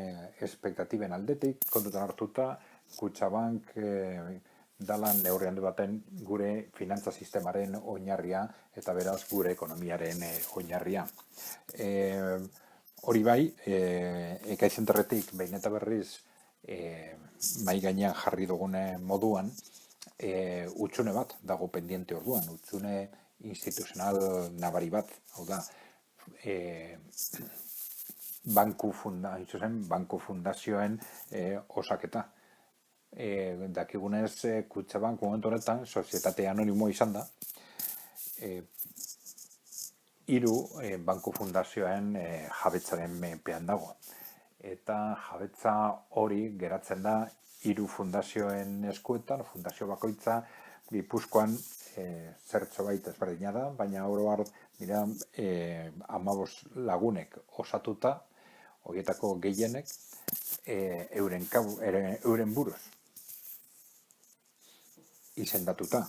espektatiben aldetik, kontutan hartuta, Kutxabank dala neurri handi baten gure finantza sistemaren oinarria eta beraz gure ekonomiaren oinarria. Hori bai, ekaizenterretik behin eta berriz mai gainean jarri dugune moduan, utxune bat dago pendiente orduan, utxune instituzional nabari bat, hau da, banku fundazioen osaketa. Dakigunez, Kutxabank momentu honetan, sozietate anonimo izan da, 3 banku fundazioen jabetzaren menpean dago. Eta jabetza hori geratzen da 3 fundazioen eskuetan, fundazio bakoitza Gipuzkoan zertxobait ezberdina da, baina oro har dira 15 lagunek osatuta, horietako gehienek euren buruz izendatuta,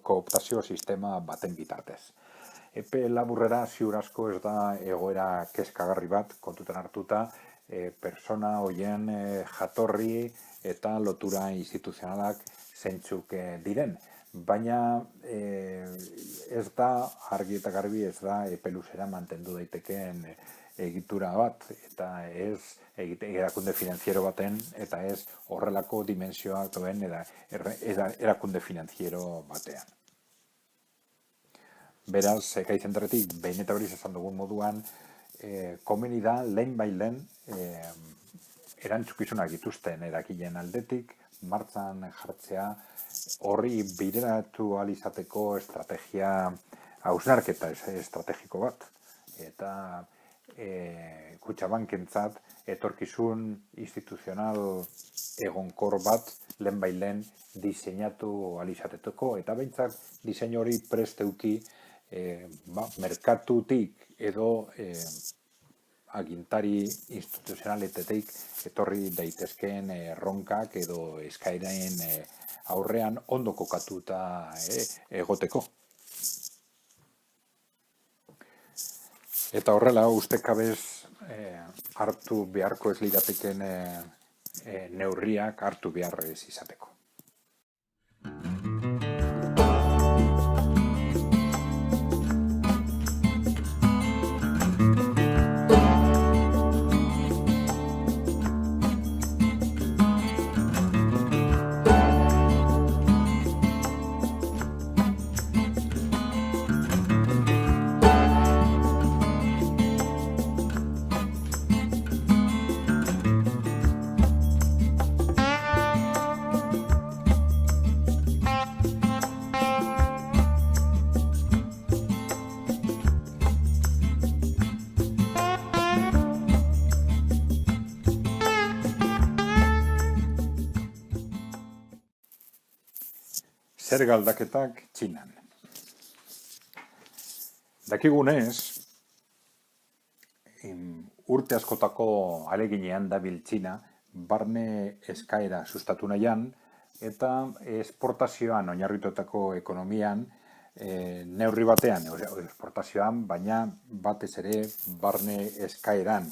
kooptazio sistema baten bitartez. Epe laburrera ziur asko ez da egoera kezkagarri bat, kontutan hartuta, persona horien jatorri eta lotura instituzionalak zeintzuk diren. Baina ez da, argi eta garbi ez da epe luzera mantendu daitekeen egitura bat, eta ez erakunde finanziero baten, eta ez horrelako dimensioak duen erakunde finanziero batean. Beraz, ekaizenterretik, behin eta berriz esan dugun moduan, komeni da, lehen bai lehen, erantzukizunak dituzten erakileen aldetik, martzan jartzea, horri bideratu ahal izateko estrategia hausnarketa estrategiko bat. Eta Kutxabankentzat etorkizun instituzional egonkor bat lehen bai lehen diseinatu ahal izateko. Eta behintzat diseinu hori presteuki merkatutik edo agintari instituzionaletetik etorri daitezkeen erronkak edo eskaeren aurrean ondo kokatuta egoteko. Eta horrela, ustekabez hartu beharko ez lirateken neurriak hartu behar ez izateko. Zerga aldaketak Txinan. Dakigunez, urte askotako aleginean dabil Txina, barne eskaera sustatu nahian, eta esportazioan oinarritutako ekonomian neurri batean esportazioan, baina batez ere barne eskaeran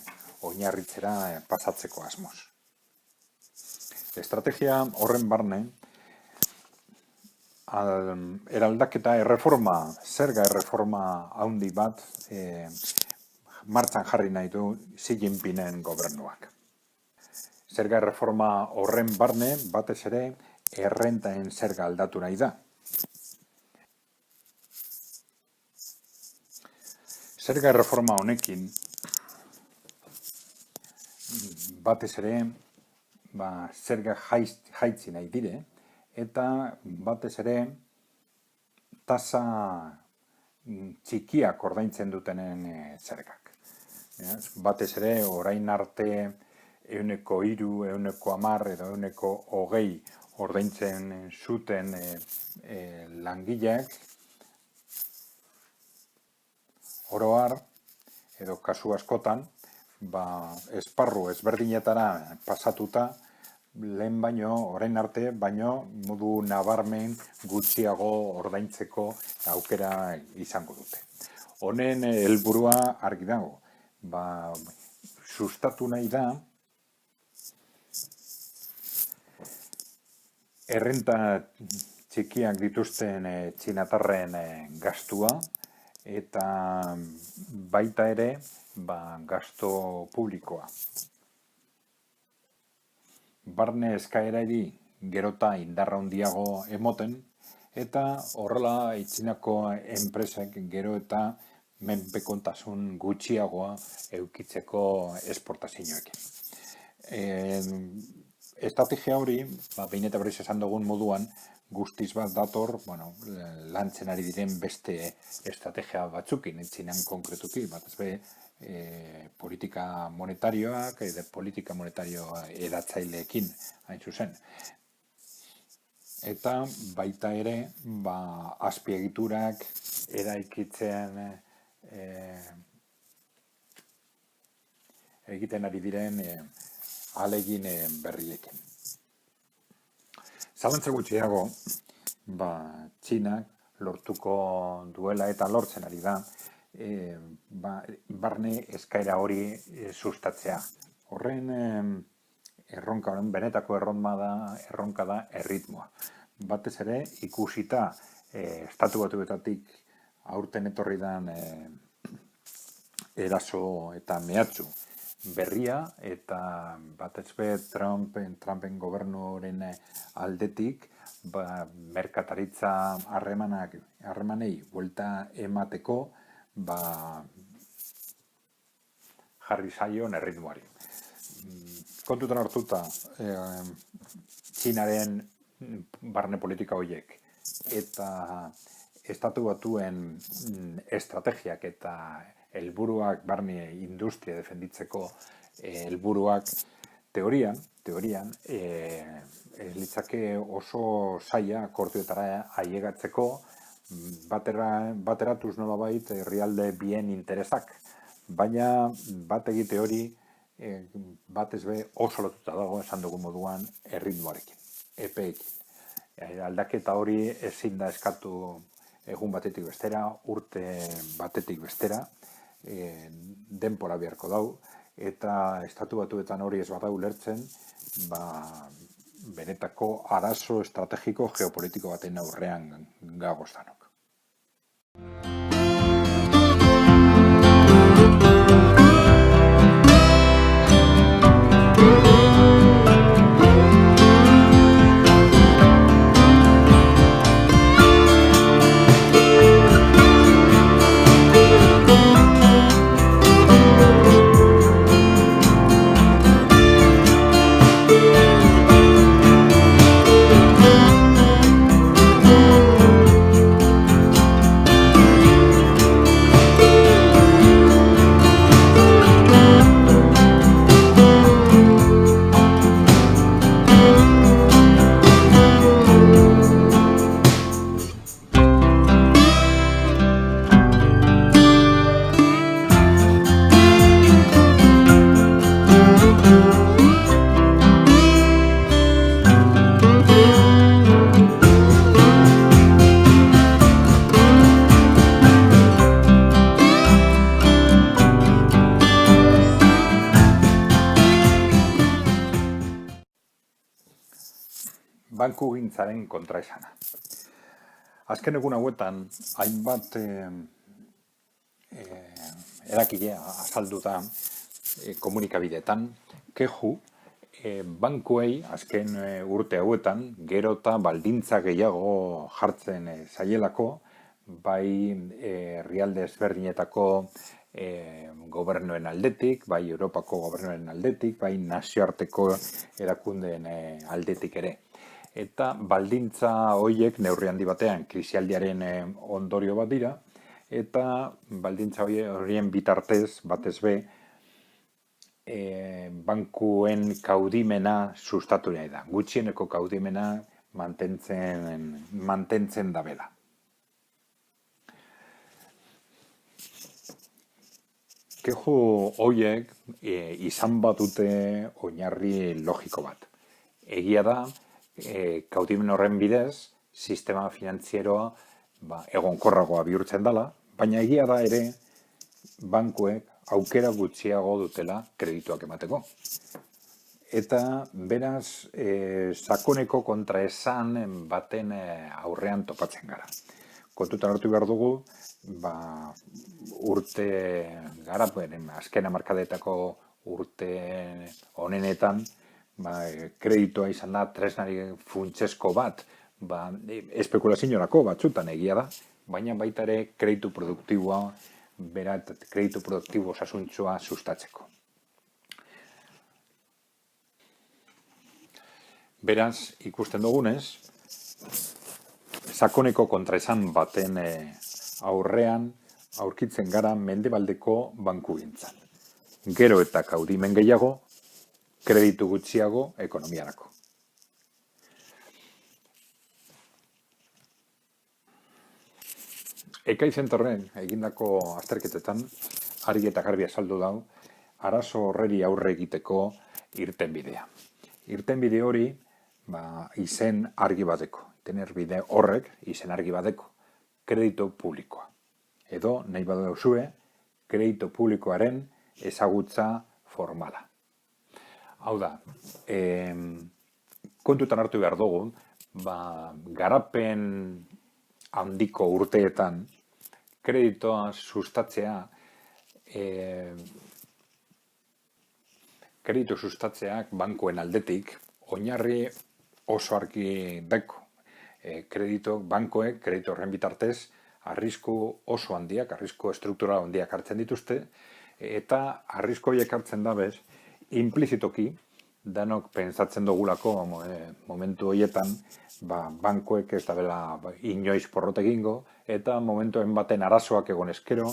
oinarritzera pasatzeko asmoz. Estrategia horren barne, eraldaketa zerga erreforma handi bat martxan jarri nahi du Xi Jinpingen gobernuak. Zerga erreforma horren barne, batez ere, errentaen zerga aldatu nahi da. Zerga erreforma honekin, batez ere, zerga jaitsi nahi dire, eta batez ere, tasa txikiak ordaintzen dutenen zergak. Batez ere, orain arte 103, 110 edo 120 ordaintzen zuten langileak, oro har, edo kasu askotan, esparru ezberdinetara pasatuta, lehen baino, orain arte, baino modu nabarmen gutxiago ordaintzeko aukera izango dute. Honen helburua argi dago, sustatu nahi da, errenta txikiak dituzten txinatarren gastua, eta baita ere gasto publikoa. Barne eskaerari gerota indarra handiago emoten, eta horrela Txinako enpresek gero eta menpekotasun gutxiagoa eukitzeko esportazioekin. Estrategia hori, behin eta berriz esan dugun moduan, guztiz bat dator, lantzen ari diren beste estrategia batzukin, Txinan konkretuki, batez be, politika monetarioak, politika monetario edatzaileekin, hain zuzen. Eta baita ere, azpiegiturak eraikitzen egiten ari diren ahalegin berriekin. Zalantza gutxiago, Txinak lortuko duela eta lortzen ari da, barne eskaera hori sustatzea. Horren erronka, benetako erronka da erritmoa. Batez ere, ikusita estatu batuetatik aurten etorri dan eraso eta mehatxu berria, eta batez be Trumpen gobernuaren aldetik merkataritza harremanei buelta emateko jarri zaion erritmoari. Kontutan hartuta Txinaren barne politika horiek eta estatu batuen estrategiak eta helburuak barne industria defenditzeko helburuak teorian litzake oso zaila akordioetara ailegatzeko bateratuz nolabait herrialde bien interesak, baina bat egite hori batez be oso lotuta dago esan dugun moduan erritmoarekin, epeekin. Aldaketa hori ezin da eskatu egun batetik bestera, urte batetik bestera, denbora beharko dau, eta estatu batuetan hori ez badau ulertzen, benetako arazo estrategiko geopolitiko baten aurrean gagoztanok. bankugintzaren kontraesana. Azken egun hauetan, hainbat erakile azaldu da komunikabideetan, keju bankuei azken urte hauetan, gero eta baldintza gehiago jartzen zaielako, bai herrialde ezberdinetako gobernuen aldetik, bai Europako gobernuen aldetik, bai nazioarteko erakundeen aldetik ere. Eta baldintza horiek neurri handi batean krisialdiaren ondorio bat dira, eta baldintza horien bitartez batez be bankuen kaudimena sustatu nahi da. Gutxieneko kaudimena mantentzen da bela. Keju horiek izan batute oinarri logiko bat. Egia da, kaudimen horren bidez, sistema finantzieroa egonkorragoa bihurtzen dela, baina egia da ere bankuek aukera gutxiago dutela kredituak emateko. Eta beraz, sakoneko kontraesan baten aurrean topatzen gara. Kontutan hartu behar dugu, urte garapen, azken hamarkadetako urte honenetan, kreditua izan da tresnari funtsesko bat, espekulaziorako batzutan egia da, baina baita ere kreditu produktiboa, kreditu produktibo osasuntsua sustatzeko. Beraz, ikusten dugunez, sakoneko kontraesan baten aurrean aurkitzen gara mendebaldeko bankugintzan. Gero eta kaudimen gehiago, kreditu gutxiago ekonomiarako. Ekai zentorren egindako azterketetan, argi eta garbi azaldu dau, arazo horreri aurre egiteko irtenbidea. Irtenbide hori, izen argi bateko. Irtenbide horrek, izen argi bateko, kreditu publikoa. Edo, nahi baduzue, kreditu publikoaren ezagutza formala. Hau da, kontutan hartu behar dugu, garapen handiko urteetan, kreditoa sustatzea, kreditu sustatzeak bankuen aldetik, oinarri oso argi deko. Bankoek, kreditu horren bitartez, arrisku oso handiak, arrisku estruktural handiak hartzen dituzte, eta arrisku horiek hartzen dabez, implizitoki, danok pentsatzen dugulako momentu horietan, bankoek ez dabela inoiz porrot egingo, eta momentuen baten arazoak egon eskero,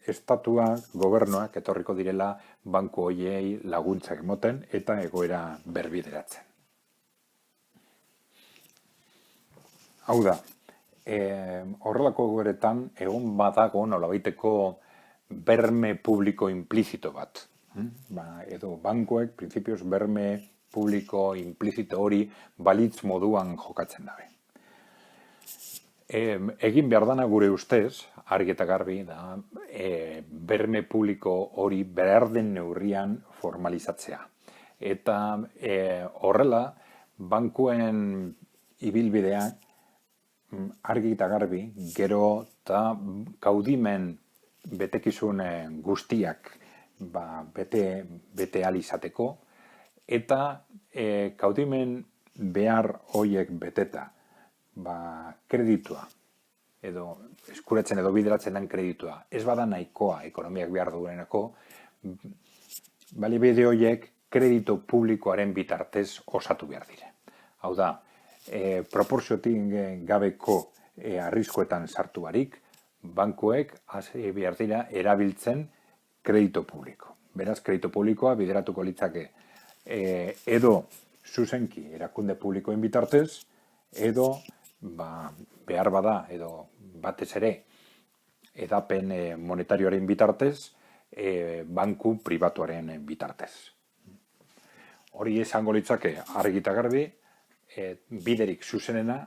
estatuak, gobernuak etorriko direla banku horiei laguntzak emoten eta egoera berbideratzen. Hau da, horrelako egoeretan egon badago nolabaiteko berme publiko implizito bat. Edo bankoek, printzipioz, berme publiko implizito hori balitz moduan jokatzen dabe. Egin behar dana gure ustez, argi eta garbi, berme publiko hori behar den neurrian formalizatzea. Eta horrela, bankuen ibilbideak argi eta garbi, gero eta kaudimen betekizun guztiak bete alizateko, eta kaudimen behar horiek beteta, kreditua, edo eskuratzen edo bideratzen den kreditua, ez bada nahikoa ekonomiak behar dueneko, balibide horiek kreditu publikoaren bitartez osatu behar dire. Hau da, proporziotik gabeko arriskuetan sartu barik, bankuek behar dira erabiltzen kreditu publiko. Beraz, kreditu publikoa bideratuko litzake edo zuzenki erakunde publikoen bitartez, edo behar bada, edo batez ere, edapen monetarioaren bitartez, banku pribatuaren bitartez. Hori esango litzake argi eta garbi, biderik zuzenena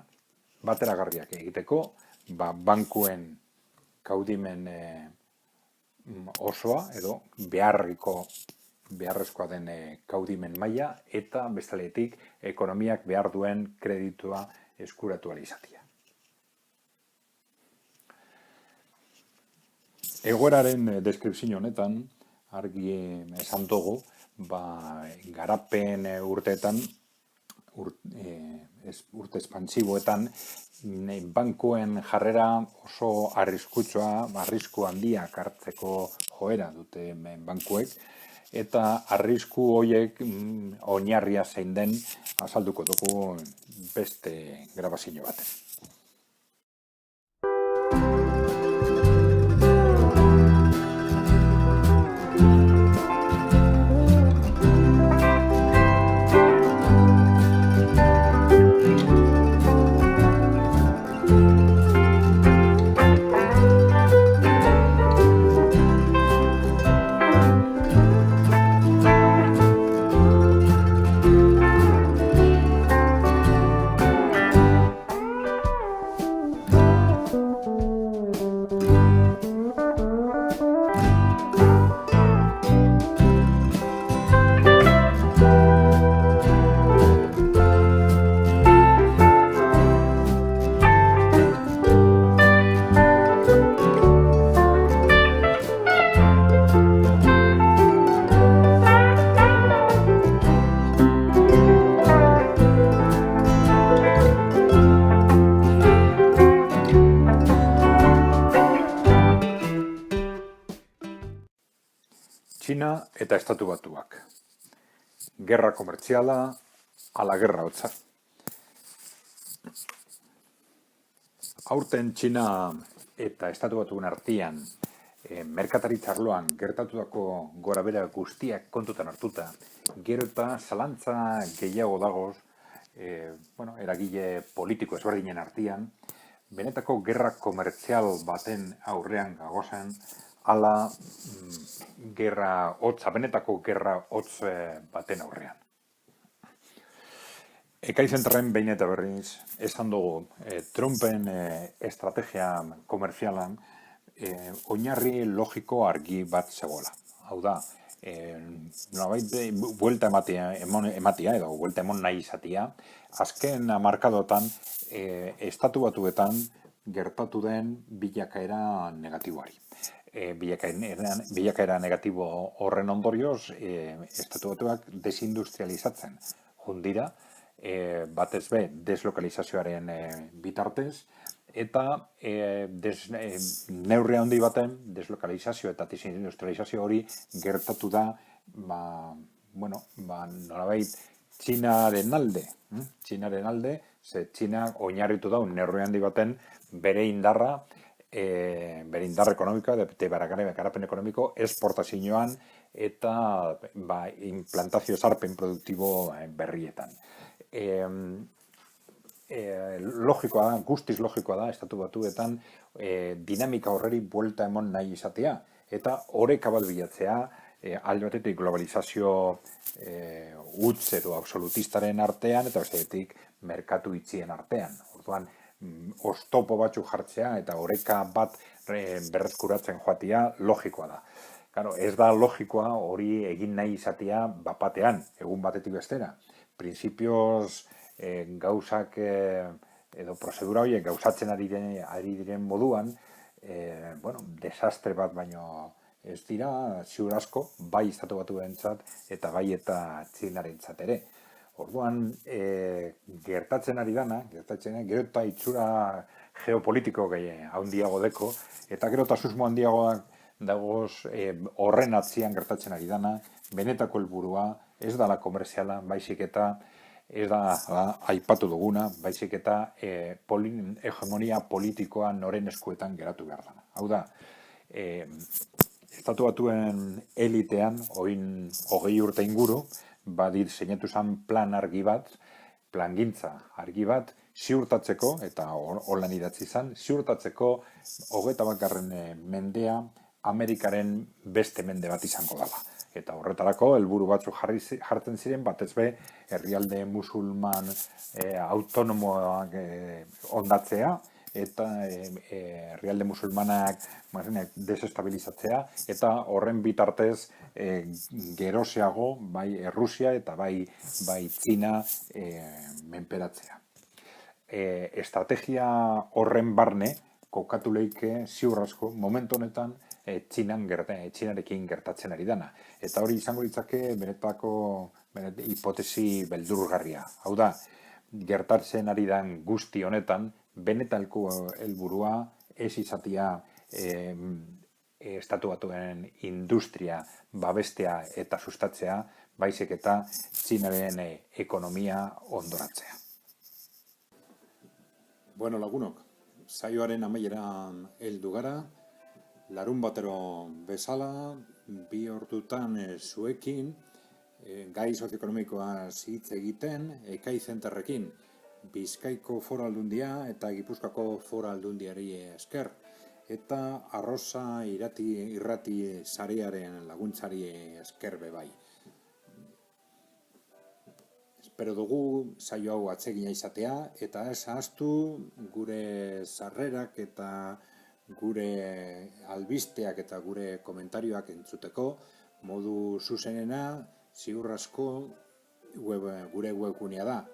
bateragarriak egiteko, bankuen kaudimen osoa, edo beharriko beharrezkoa den kaudimen maila eta bestaletik ekonomiak behar duen kreditua eskuratu ahal izatea. Egoeraren deskripzio honetan argi esan dugu, garapen urteetan, urte espansiboetan, bankuen jarrera oso arriskutsua, arrisku handiak hartzeko joera dute bankuek, eta arrisku horiek oinarria zein den azalduko dugu beste grabazio baten. Txina eta Estatu Batuak. Gerra komertziala ala gerra hotza. Aurten Txina eta Estatu Batuen artean merkataritza arloan gertatutako gorabehera guztiak kontutan hartuta, gero eta zalantza gehiago dagoz, eragile politiko ezberdinen artean, benetako gerra komertzial baten aurrean gagozen, ala gerra hotza, benetako gerra hotz baten aurrean. Ekaizenterren behin eta berriz, esan dugu, Trumpen estrategia komerzialan oinarri logiko argi bat zegoela. Hau da, buelta ematia edo buelta emon nahi izatia, azken hamarkadotan Estatu Batuetan gertatu den bilakaera negatiboari. Bilakaera negatibo horren ondorioz, Estatu Batuak desindustrializatzen jundira, batez be deslokalizazioaren bitartez, eta neurri handi baten deslokalizazio eta desindustrializazio hori gertatu da, nolabait Txinaren alde, ze Txina oinarritu da neurri handi baten bere indarra ekonomikoa, garapen ekonomiko, esportazioan eta implantazio zarpen produktibo berrietan. Logikoa da, guztiz logikoa da, Estatu Batuetan dinamika horreri buelta emon nahi izatea, eta oreka bat bilatzea, alde batetik globalizazio utz edo absolutistaren artean, eta bestetik merkatu itxien artean. Orduan, oztopo batzuk jartzea eta oreka bat berreskuratzen joatea logikoa da. Claro, ez da logikoa hori egin nahi izatea bapatean, egun batetik bestera. Printzipioz gauzak edo prozedura horiek gauzatzen ari diren moduan, desastre bat baino ez dira, ziur asko, bai Estatu Batuentzat eta bai eta Txinarentzat ere. Orduan, gertatzen ari dana, gero eta itxura geopolitiko handiago deko, eta gero eta susmo handiagoak dagoz horren atzian gertatzen ari dana, benetako helburua ez da la komerziala, baizik eta ez da aipatu duguna, baizik eta hegemonia politikoa noren eskuetan geratu behar dana. Hau da, Estatu Batuen elitean, oin 20 urte inguru, diseinatu zen plan argi bat, plangintza argi bat, ziurtatzeko, eta holan idatzi zen, ziurtatzeko 21. Mendea Amerikaren beste mende bat izango dela. Eta horretarako, helburu batzuk jartzen ziren, batez be, herrialde musulman autonomoak ondatzea, eta herrialde musulmanak desestabilizatzea, eta horren bitartez geroseago bai Rusia eta bai Txina menperatzea. Estrategia horren barne kokatu leike ziur asko momentu honetan Txinarekin gertatzen ari dana. Eta hori izango litzake benetako hipotesi beldurgarria. Hau da, gertatzen ari den guzti honetan, benetalko helburua ez izatea Estatu Batuen industria babestea eta sustatzea, baizik eta Txinaren ekonomia ondoratzea. Bueno, lagunok, saioaren amaieran heldu gara, larun batero bezala, 2 ordutan zuekin, gai sozioekonomikoa hitz egiten, Ekai Zenterrekin, Bizkaiko Foru Aldundia eta Gipuzkoako Foru Aldundiari esker, eta Arrosa irrati sarearen laguntzari esker bebai. Espero dugu saio hau atsegina izatea, eta ez ahaztu gure sarrerak eta gure albisteak eta gure komentarioak entzuteko modu zuzenena ziur asko gure webgunea da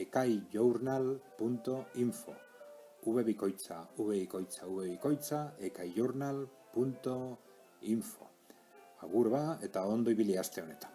ekaijournal.info ekaijournal.info. Agur ba eta ondo ibili aste honetan.